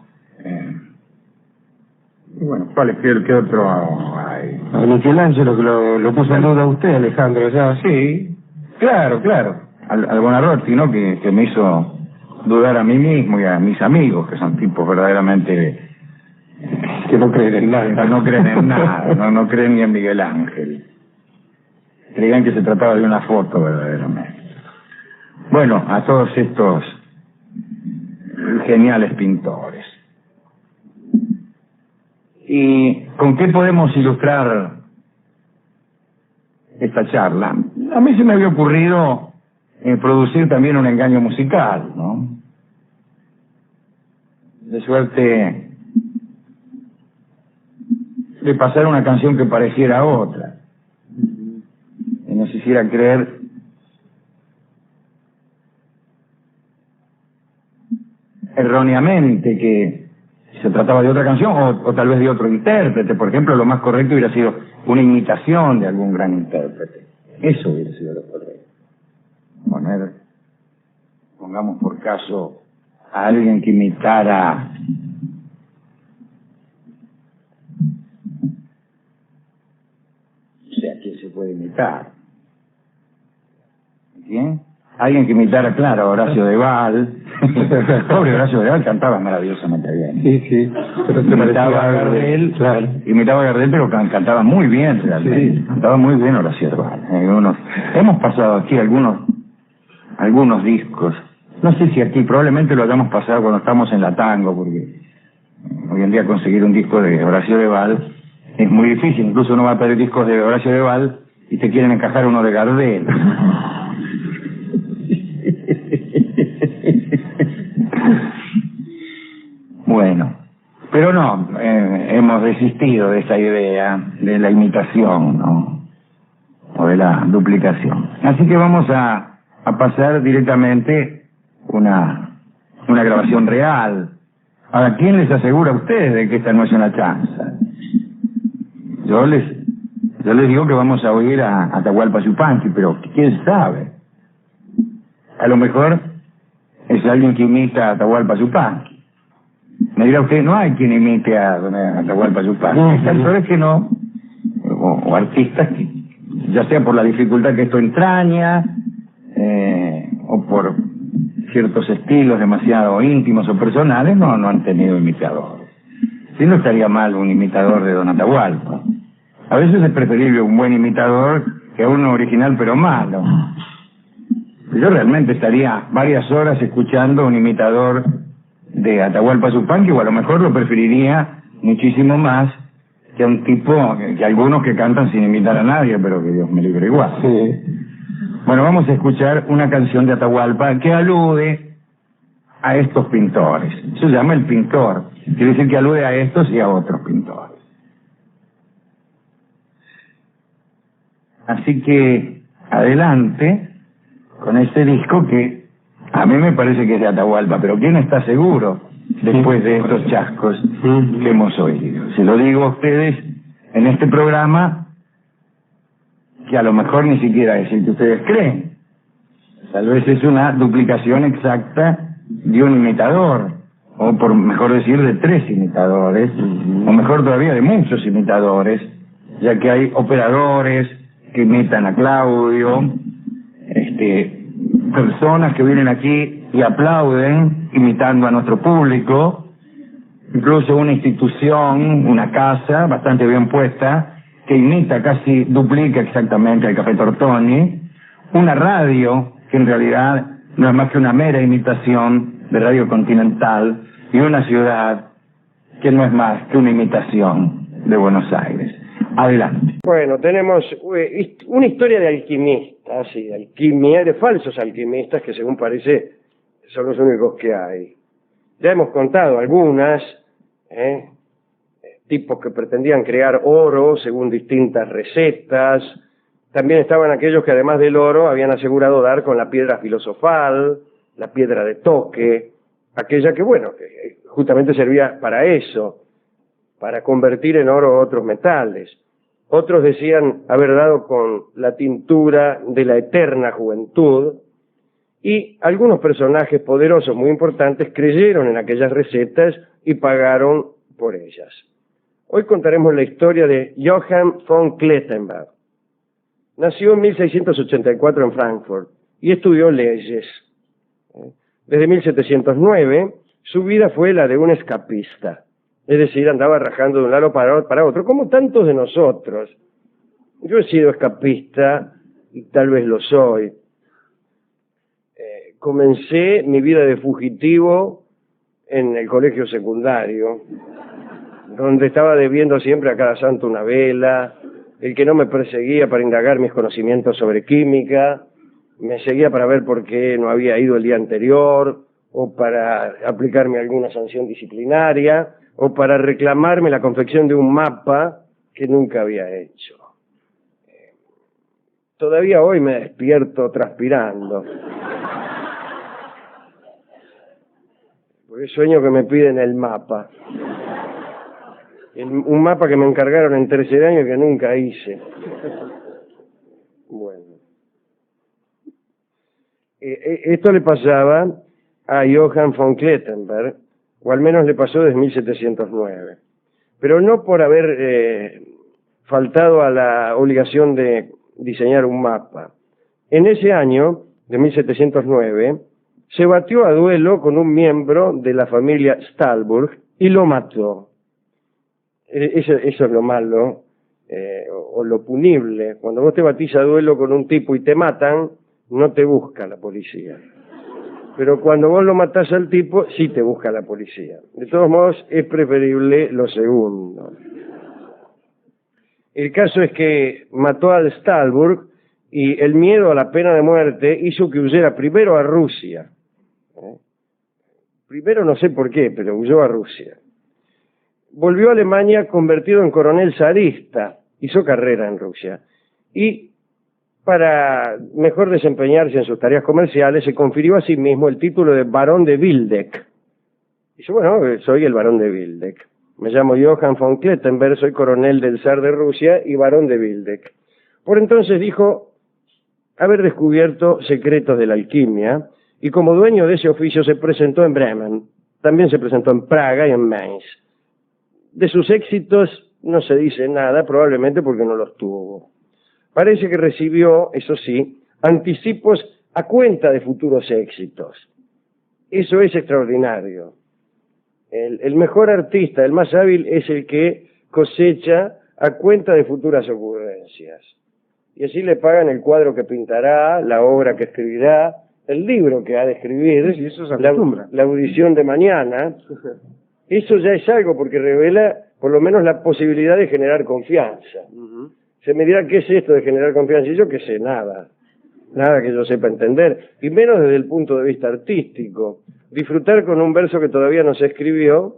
Y bueno, ¿qué otro hay? A Michelangelo, que lo puso en duda a usted, Alejandro, ya. Sí, claro. Al Buonarroti, ¿no? Que me hizo dudar a mí mismo y a mis amigos, que son tipos verdaderamente que no creen en nada. No creen en nada, no creen ni en Miguel Ángel. Creían que se trataba de una foto verdaderamente. Bueno, a todos estos geniales pintores. ¿Y con qué podemos ilustrar esta charla? A mí se me había ocurrido producir también un engaño musical, ¿no? De suerte de pasar una canción que pareciera otra. nos hiciera creer erróneamente que se trataba de otra canción o tal vez de otro intérprete. Por ejemplo, lo más correcto hubiera sido una imitación de algún gran intérprete. Eso hubiera sido lo correcto. Poner, pongamos por caso, a alguien que imitara no sé a quién se puede imitar. ¿Quién? Alguien que imitara, claro, a Horacio de Val. Pobre Horacio de Val cantaba maravillosamente bien. Sí, pero se Imitaba a Gardel, claro. Imitaba a Gardel, pero cantaba muy bien realmente. Sí. Cantaba muy bien Horacio de Val. Hemos pasado aquí algunos discos. No sé si aquí probablemente lo hayamos pasado cuando estamos en la tango, porque hoy en día conseguir un disco de Horacio de Val es muy difícil. Incluso uno va a pedir discos de Horacio de Val y te quieren encajar uno de Gardel. Bueno, pero no, hemos desistido de esa idea de la imitación, ¿no? O de la duplicación. Así que vamos a pasar directamente una grabación real. Ahora, ¿quién les asegura a ustedes de que esta no es una chanza? Yo les digo que vamos a oír a Atahualpa Yupanqui, pero ¿quién sabe? A lo mejor es alguien que imita a Atahualpa Yupanqui. Me dirá usted, no hay quien imite a Atahualpa Yupanqui. Hay cantores que no, o artistas que, ya sea por la dificultad que esto entraña, o por ciertos estilos demasiado íntimos o personales, no han tenido imitadores. Si no estaría mal un imitador de don Atahualpa. A veces es preferible un buen imitador que uno original pero malo. Yo realmente estaría varias horas escuchando un imitador de Atahualpa Yupanqui, o a lo mejor lo preferiría muchísimo más que a un tipo, que algunos que cantan sin imitar a nadie, pero que Dios me libre igual. Sí. Bueno, vamos a escuchar una canción de Atahualpa que alude a estos pintores. Se llama El Pintor. Quiere decir que alude a estos y a otros pintores. Así que adelante con este disco que a mí me parece que es de Atahualpa, pero ¿quién está seguro después de estos chascos que hemos oído? Se lo digo a ustedes en este programa, que a lo mejor ni siquiera es el que ustedes creen. Tal vez es una duplicación exacta de un imitador, o por mejor decir de 3 imitadores, o mejor todavía de muchos imitadores, ya que hay operadores que imitan a Claudio, personas que vienen aquí y aplauden imitando a nuestro público, incluso una institución, una casa bastante bien puesta que imita, casi duplica exactamente al Café Tortoni, una radio que en realidad no es más que una mera imitación de Radio Continental, y una ciudad que no es más que una imitación de Buenos Aires. Adelante. Bueno, tenemos una historia de alquimistas y de alquimia, de falsos alquimistas que según parece son los únicos que hay. Ya hemos contado algunas, tipos que pretendían crear oro según distintas recetas. También estaban aquellos que además del oro habían asegurado dar con la piedra filosofal, la piedra de toque, aquella que, bueno, que justamente servía para eso, para convertir en oro otros metales. Otros decían haber dado con la tintura de la eterna juventud, y algunos personajes poderosos muy importantes creyeron en aquellas recetas y pagaron por ellas. Hoy contaremos la historia de Johann von Clettenberg. Nació en 1684 en Frankfurt y estudió leyes. Desde 1709 su vida fue la de un escapista. Es decir, andaba rajando de un lado para otro, como tantos de nosotros. Yo he sido escapista y tal vez lo soy. Comencé mi vida de fugitivo en el colegio secundario, donde estaba debiendo siempre a cada santo una vela. El que no me perseguía para indagar mis conocimientos sobre química, me seguía para ver por qué no había ido el día anterior, o para aplicarme alguna sanción disciplinaria, o para reclamarme la confección de un mapa que nunca había hecho. Todavía hoy me despierto transpirando. Porque sueño que me piden el mapa. Un mapa que me encargaron en tercer año y que nunca hice. Bueno. Esto le pasaba a Johann von Klettenberg, o al menos le pasó desde 1709. Pero no por haber faltado a la obligación de diseñar un mapa. En ese año, de 1709, se batió a duelo con un miembro de la familia Stahlburg y lo mató. Eso es lo malo, o lo punible. Cuando vos te batís a duelo con un tipo y te matan, no te busca la policía. Pero cuando vos lo matás al tipo, sí te busca la policía. De todos modos, es preferible lo segundo. El caso es que mató al Stahlburg y el miedo a la pena de muerte hizo que huyera primero a Rusia. Primero no sé por qué, pero huyó a Rusia. Volvió a Alemania convertido en coronel zarista, hizo carrera en Rusia. Y para mejor desempeñarse en sus tareas comerciales, se confirió a sí mismo el título de barón de Wildeck. Dice, bueno, soy el barón de Wildeck. Me llamo Johann von Klettenberg, soy coronel del zar de Rusia y barón de Wildeck. Por entonces dijo haber descubierto secretos de la alquimia y como dueño de ese oficio se presentó en Bremen. También se presentó en Praga y en Mainz. De sus éxitos no se dice nada, probablemente porque no los tuvo. Parece que recibió, eso sí, anticipos a cuenta de futuros éxitos. Eso es extraordinario. El mejor artista, el más hábil, es el que cosecha a cuenta de futuras ocurrencias. Y así le pagan el cuadro que pintará, la obra que escribirá, el libro que ha de escribir, sí, eso se acostumbra. La audición de mañana. Eso ya es algo porque revela por lo menos la posibilidad de generar confianza. Se me dirá, ¿qué es esto de generar confianza? Y yo qué sé, nada que yo sepa entender, y menos desde el punto de vista artístico. Disfrutar con un verso que todavía no se escribió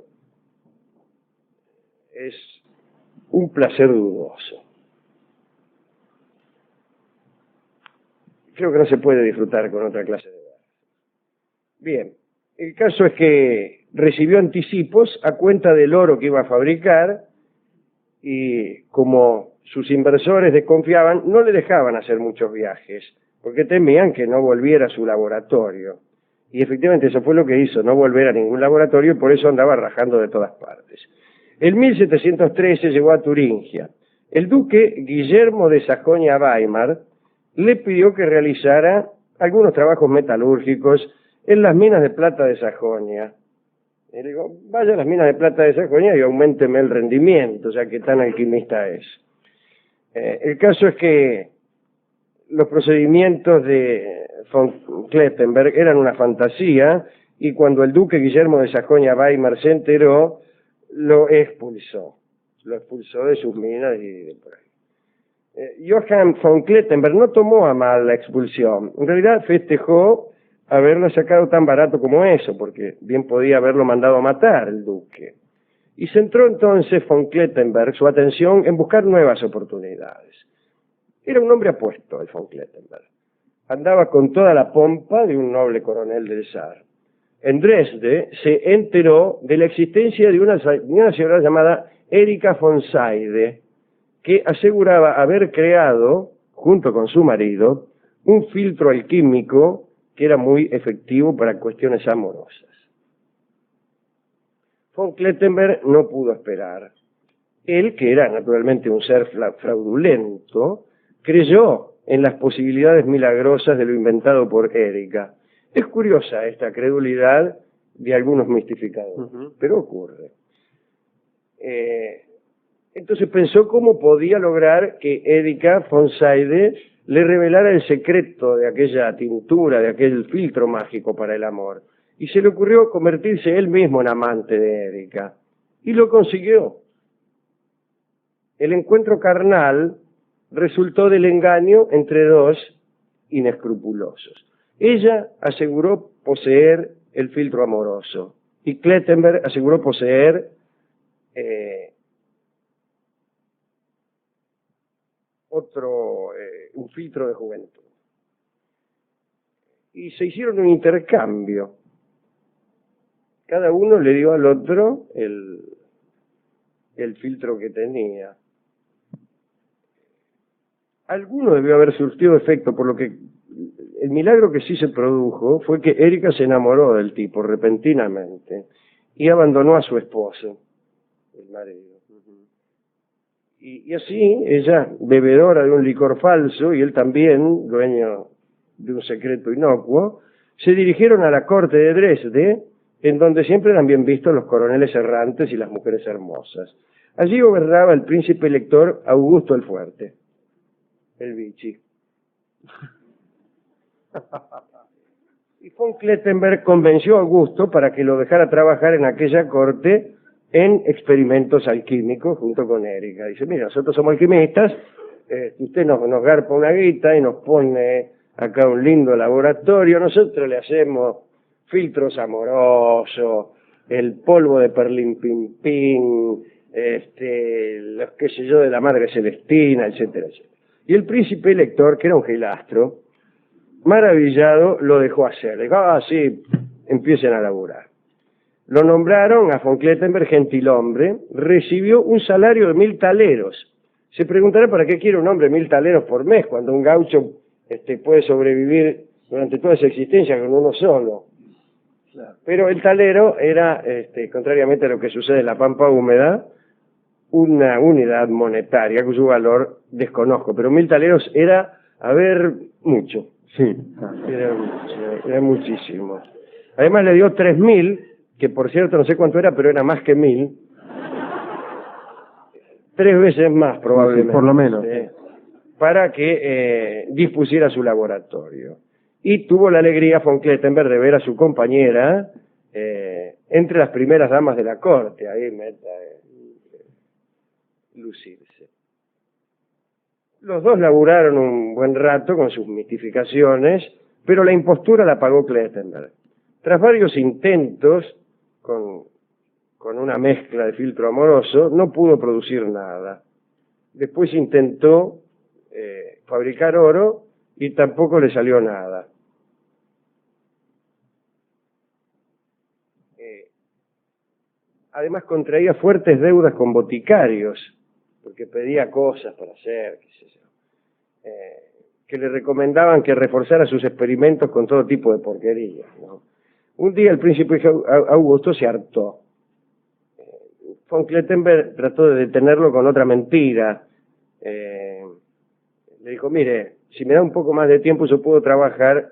es un placer dudoso. Creo que no se puede disfrutar con otra clase de verso. Bien, el caso es que recibió anticipos a cuenta del oro que iba a fabricar y como sus inversores desconfiaban, no le dejaban hacer muchos viajes, porque temían que no volviera a su laboratorio. Y efectivamente eso fue lo que hizo, no volver a ningún laboratorio, y por eso andaba rajando de todas partes. En 1713 llegó a Turingia. El duque Guillermo de Sajonia-Weimar le pidió que realizara algunos trabajos metalúrgicos en las minas de plata de Sajonia. Y le digo, vaya a las minas de plata de Sajonia y auménteme el rendimiento, o sea, qué tan alquimista es. El caso es que los procedimientos de von Klettenberg eran una fantasía y cuando el duque Guillermo de Sajonia-Weimar se enteró, lo expulsó de sus minas y de por ahí. Johann von Klettenberg no tomó a mal la expulsión, en realidad festejó haberlo sacado tan barato como eso, porque bien podía haberlo mandado a matar el duque. Y centró entonces von Klettenberg su atención en buscar nuevas oportunidades. Era un hombre apuesto, el von Klettenberg. Andaba con toda la pompa de un noble coronel del zar. En Dresde se enteró de la existencia de una señora llamada Erika von Seide, que aseguraba haber creado, junto con su marido, un filtro alquímico que era muy efectivo para cuestiones amorosas. Von Klettenberg no pudo esperar. Él, que era naturalmente un ser fraudulento, creyó en las posibilidades milagrosas de lo inventado por Erika. Es curiosa esta credulidad de algunos mistificadores, pero ocurre. Entonces pensó cómo podía lograr que Erika von Seide le revelara el secreto de aquella tintura, de aquel filtro mágico para el amor. Y se le ocurrió convertirse él mismo en amante de Erika. Y lo consiguió. El encuentro carnal resultó del engaño entre dos inescrupulosos. Ella aseguró poseer el filtro amoroso y Klettenberg aseguró poseer un filtro de juventud. Y se hicieron un intercambio. Cada uno le dio al otro el filtro que tenía. Alguno debió haber surtido efecto, por lo que el milagro que sí se produjo fue que Erika se enamoró del tipo repentinamente y abandonó a su esposo, el marido. Y así, ella, bebedora de un licor falso, y él también, dueño de un secreto inocuo, se dirigieron a la corte de Dresde, en donde siempre eran bien vistos los coroneles errantes y las mujeres hermosas. Allí gobernaba el príncipe elector Augusto el Fuerte, el Vichy. Y von Klettenberg convenció a Augusto para que lo dejara trabajar en aquella corte en experimentos alquímicos junto con Erika. Dice, mira, nosotros somos alquimistas, usted nos garpa una guita y nos pone acá un lindo laboratorio, nosotros le hacemos filtros amorosos, el polvo de perlín pim pim, los qué sé yo de la madre Celestina, etcétera, etcétera. Y el príncipe elector, que era un gilastro, maravillado, lo dejó hacer. Dijo, sí, empiecen a laburar. Lo nombraron a von Klettenberg gentilhombre, recibió un salario de 1000 taleros. Se preguntará para qué quiere un hombre 1000 taleros por mes, cuando un gaucho puede sobrevivir durante toda su existencia con uno solo. Pero el talero era, contrariamente a lo que sucede en la Pampa Húmeda, una unidad monetaria cuyo valor desconozco, pero 1000 taleros era, mucho. Sí. Era muchísimo. Además le dio 3000, que por cierto no sé cuánto era, pero era más que 1000. 3 veces más probablemente. Por lo menos. Para que dispusiera su laboratorio. Y tuvo la alegría von Klettenberg de ver a su compañera entre las primeras damas de la corte, ahí lucirse. Los dos laburaron un buen rato con sus mistificaciones, pero la impostura la pagó Klettenberg. Tras varios intentos con una mezcla de filtro amoroso, no pudo producir nada. Después intentó fabricar oro y tampoco le salió nada. Además contraía fuertes deudas con boticarios, porque pedía cosas para hacer, qué sé yo, que le recomendaban que reforzara sus experimentos con todo tipo de porquerías, ¿no? Un día el príncipe Augusto se hartó. Von Klettenberg trató de detenerlo con otra mentira. Le dijo, mire, si me da un poco más de tiempo yo puedo trabajar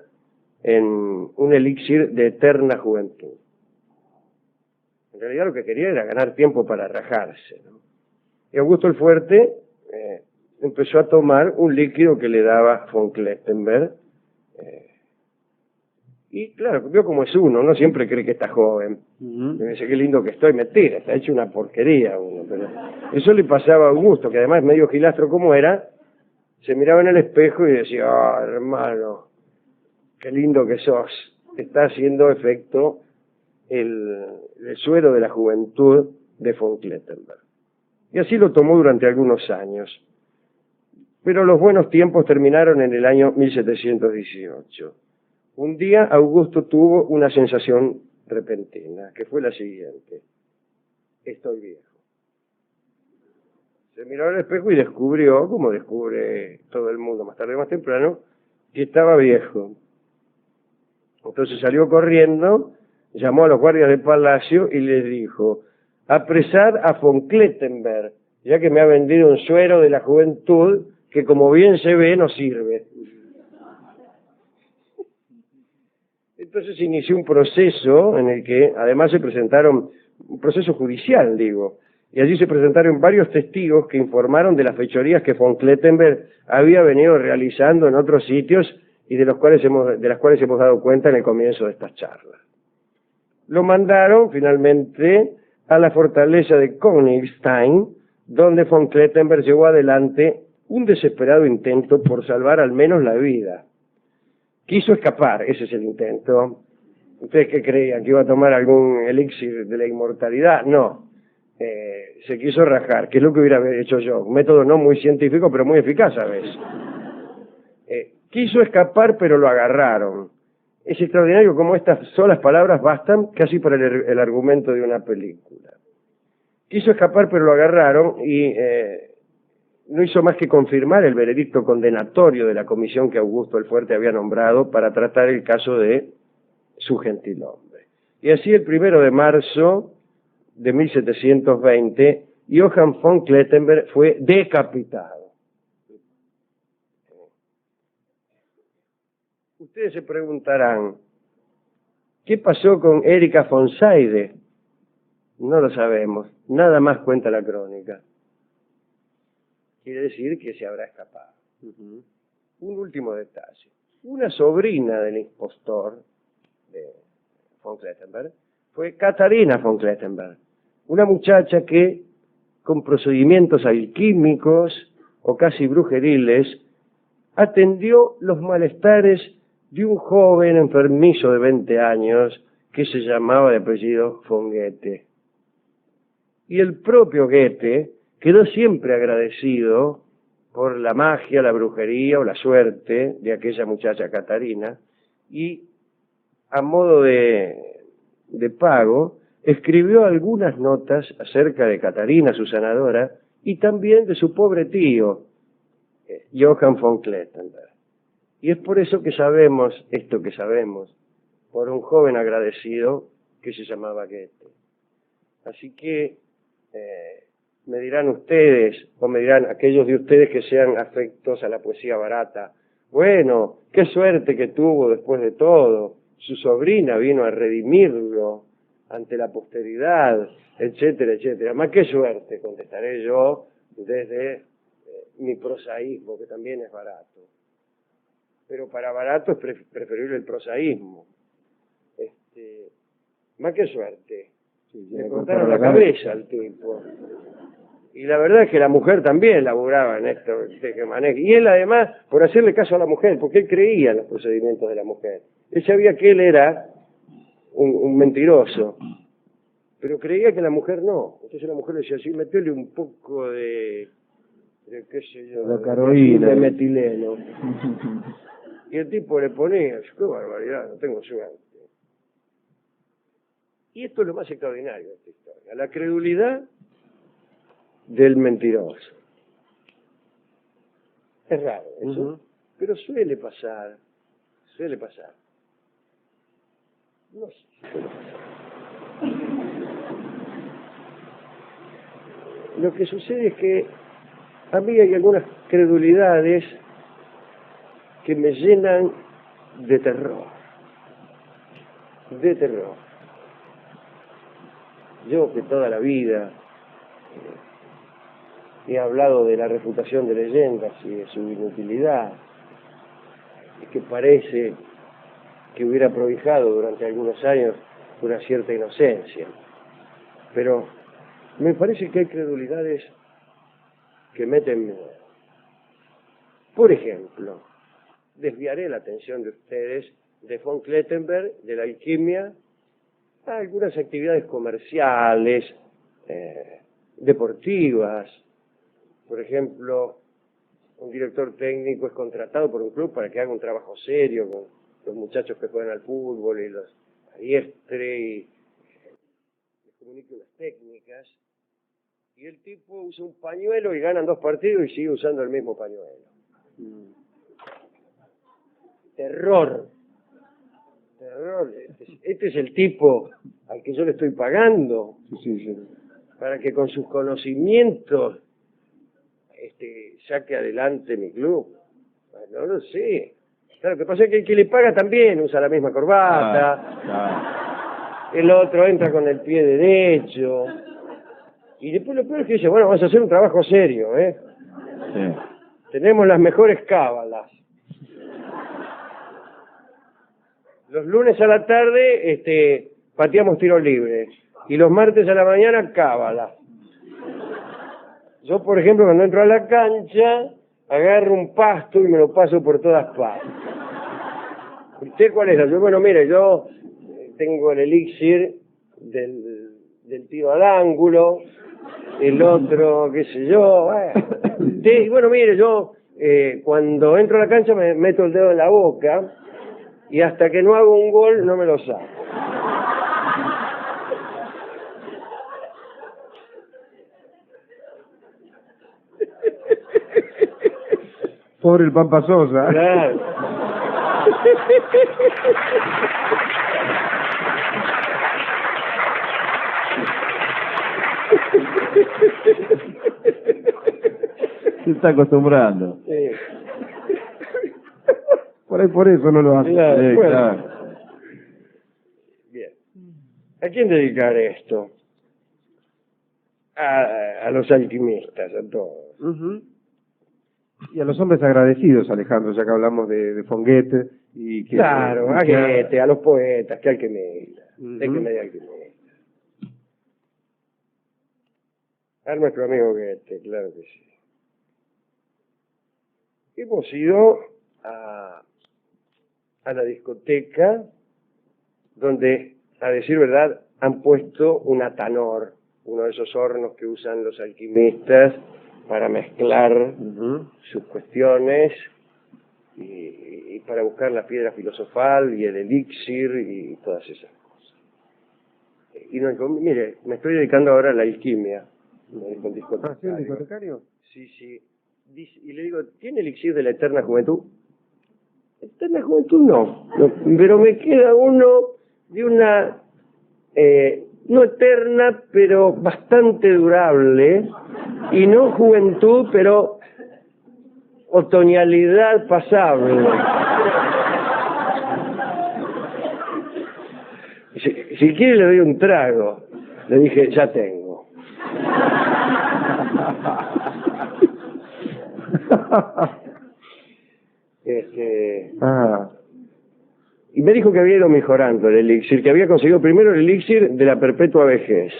en un elixir de eterna juventud. En realidad lo que quería era ganar tiempo para rajarse, ¿no? Y Augusto el Fuerte empezó a tomar un líquido que le daba von Klettenberg. Y claro, vio como es uno siempre cree que está joven. Me dice, qué lindo que estoy, mentira, está hecho una porquería uno. Pero eso le pasaba a Augusto, que además medio gilastro como era, se miraba en el espejo y decía, hermano, qué lindo que sos. Está haciendo efecto el suero de la juventud de von Klettenberg. Y así lo tomó durante algunos años. Pero los buenos tiempos terminaron en el año 1718. Un día Augusto tuvo una sensación repentina, que fue la siguiente. Estoy viejo. Se miró al espejo y descubrió, como descubre todo el mundo más tarde o más temprano, que estaba viejo. Entonces salió corriendo, llamó a los guardias del palacio y les dijo, apresad a von Klettenberg, ya que me ha vendido un suero de la juventud que como bien se ve no sirve. Entonces inició un proceso en el que además se presentaron, un proceso judicial digo, y allí se presentaron varios testigos que informaron de las fechorías que von Klettenberg había venido realizando en otros sitios y de las cuales hemos dado cuenta en el comienzo de estas charlas. Lo mandaron finalmente a la fortaleza de Königstein, donde von Klettenberg llevó adelante un desesperado intento por salvar al menos la vida. Quiso escapar, ese es el intento. ¿Ustedes qué creían? ¿Que iba a tomar algún elixir de la inmortalidad? No. se quiso rajar, que es lo que hubiera hecho yo. Un método no muy científico, pero muy eficaz a veces. Quiso escapar, pero lo agarraron. Es extraordinario cómo estas solas palabras bastan casi para el argumento de una película. Quiso escapar, pero lo agarraron y no hizo más que confirmar el veredicto condenatorio de la comisión que Augusto el Fuerte había nombrado para tratar el caso de su gentilhombre. Y así el 1 de marzo de 1720, Johann von Klettenberg fue decapitado. Ustedes se preguntarán, ¿qué pasó con Erika von Seide? No lo sabemos, nada más cuenta la crónica. Quiere decir que se habrá escapado. Un último detalle. Una sobrina del impostor de von Klettenberg fue Katharina von Klettenberg, una muchacha que, con procedimientos alquímicos o casi brujeriles, atendió los malestares de un joven enfermizo de 20 años que se llamaba de apellido von Goethe. Y el propio Goethe quedó siempre agradecido por la magia, la brujería o la suerte de aquella muchacha Catarina, y a modo de pago escribió algunas notas acerca de Catarina, su sanadora, y también de su pobre tío, Johann von Klettenberg. Y es por eso que sabemos esto que sabemos, por un joven agradecido que se llamaba Goethe. Así que me dirán ustedes, o me dirán aquellos de ustedes que sean afectos a la poesía barata, bueno, qué suerte que tuvo después de todo, su sobrina vino a redimirlo ante la posteridad, etcétera, etcétera. Más qué suerte, contestaré yo desde mi prosaísmo, que también es barato. Pero para barato es preferible el prosaísmo. Más que suerte. Le cortaron la cabeza al tipo. Y la verdad es que la mujer también laburaba en esto de manejo. Y él además, por hacerle caso a la mujer, porque él creía en los procedimientos de la mujer. Él sabía que él era un mentiroso, pero creía que la mujer no. Entonces la mujer le decía así, metele un poco de qué sé yo, de metileno. Y el tipo le ponía, qué barbaridad, no tengo suerte. Y esto es lo más extraordinario de esta historia, la credulidad del mentiroso. Es raro eso, pero suele pasar. No sé, suele pasar. Lo que sucede es que a mí hay algunas credulidades que me llenan de terror. Yo que toda la vida he hablado de la refutación de leyendas y de su inutilidad, y que parece que hubiera prohijado durante algunos años una cierta inocencia. Pero me parece que hay credulidades que meten miedo. Por ejemplo, desviaré la atención de ustedes de von Klettenberg, de la alquimia, a algunas actividades comerciales, deportivas. Por ejemplo, un director técnico es contratado por un club para que haga un trabajo serio con los muchachos que juegan al fútbol y los adiestre y les comunique unas técnicas. Y el tipo usa un pañuelo y ganan 2 partidos y sigue usando el mismo pañuelo. Terror. Este es el tipo al que yo le estoy pagando para que con sus conocimientos saque adelante mi club. No lo sé. Claro, lo que pasa es que el que le paga también usa la misma corbata. El otro entra con el pie derecho. Y después lo peor es que dice, bueno, vamos a hacer un trabajo serio, Tenemos las mejores cábalas. Los lunes a la tarde pateamos tiros libres y los martes a la mañana cábala. Yo, por ejemplo, cuando entro a la cancha, agarro un pasto y me lo paso por todas partes. ¿Usted cuál es? Yo, bueno, mire, yo tengo el elixir del tiro al ángulo, el otro, qué sé yo. Bueno, mire, yo cuando entro a la cancha me meto el dedo en la boca y hasta que no hago un gol no me lo saco. Pobre el Pampa Sosa. Claro. Se está acostumbrando. Sí. Por eso no lo hace. Claro, Sí, bueno. claro. Bien. ¿A quién dedicar esto? A los alquimistas, a todos. Ujú. Y a los hombres agradecidos, Alejandro, ya que hablamos de Fonguete y que... Claro, a Goethe, a los poetas, que alquimistas. Ujú. Es que me alquimistas. A nuestro amigo Goethe, claro que sí. Hemos ido a la discoteca donde, a decir verdad, han puesto un atanor, uno de esos hornos que usan los alquimistas para mezclar sus cuestiones y para buscar la piedra filosofal y el elixir y todas esas cosas. Y nos dijo, mire, me estoy dedicando ahora a la alquimia. Me dijo el discotecario. ¿Ah, sí, el discotecario? Sí, sí. Y le digo, ¿tiene elixir de la eterna juventud? Eterna juventud no, pero me queda uno de una, no eterna, pero bastante durable, y no juventud, pero otoñalidad pasable. Si quiere le doy un trago. Le dije, ya tengo. Y me dijo que había ido mejorando el elixir, que había conseguido primero el elixir de la perpetua vejez.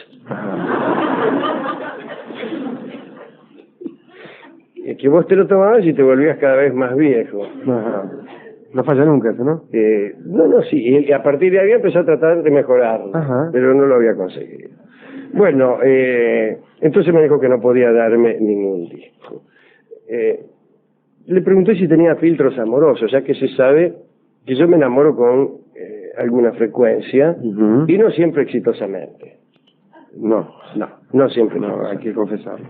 Y que vos te lo tomabas y te volvías cada vez más viejo. Ajá. No falla nunca eso, ¿no? No, sí, y a partir de ahí empezó a tratar de mejorarlo, Ajá. pero no lo había conseguido. Bueno, entonces me dijo que no podía darme ningún disco. Le pregunté si tenía filtros amorosos, ya que se sabe que yo me enamoro con alguna frecuencia y no siempre exitosamente. No siempre. No, hay que confesarlo.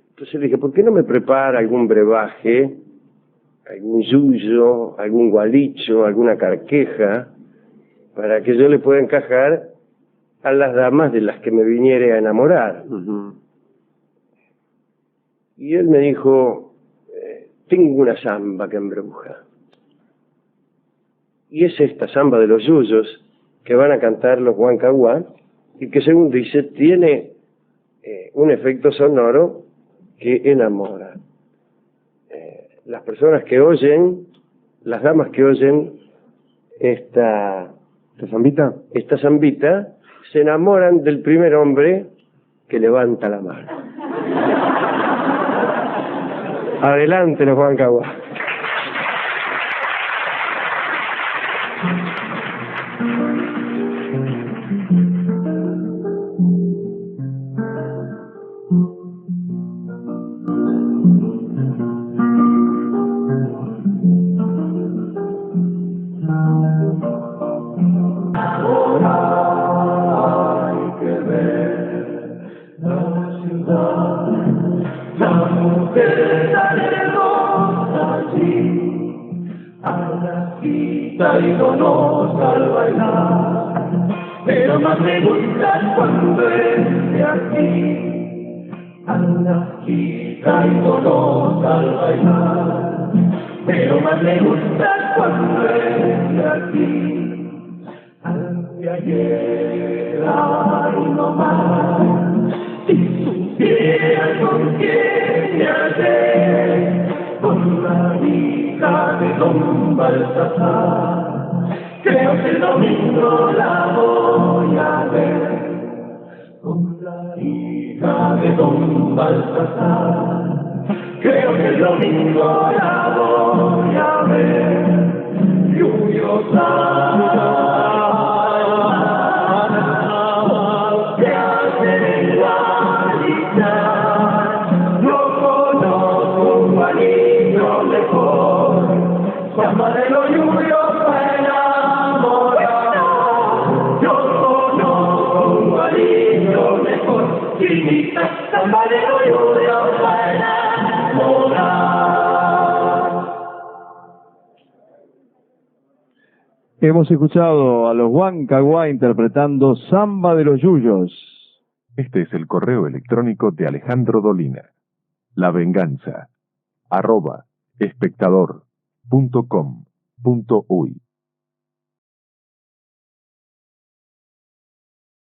Entonces le dije, ¿por qué no me prepara algún brebaje, algún yuyo, algún gualicho, alguna carqueja, para que yo le pueda encajar a las damas de las que me viniere a enamorar? Y él me dijo, tengo una samba que embruja. Y es esta samba de los yuyos que van a cantar los Huancahuá y que, según dice, tiene un efecto sonoro que enamora. Las personas que oyen, las damas que oyen esta zambita, se enamoran del primer hombre que levanta la mano. Adelante los Huancahuá. Traigonos al bailar, pero más me gusta cuando es de aquí. Anda, traigonos al bailar, pero más me gusta cuando es de aquí. Ande ayer, ay no más, si supiera con quién me hallé, con la hija de don Baltasar. Creo que el domingo la voy a ver, con la hija de don Baltasar. Creo que el domingo la voy a ver, lluviosa, que hace menguar samba de los yuyos para enamorar. Yo conozco un guarito mejor, chinita, samba de los yuyos para enamorar. Hemos escuchado a los Huancahuá interpretando Samba de los Yuyos. Este es el correo electrónico de Alejandro Dolina. lavenganza@espectador.com.uy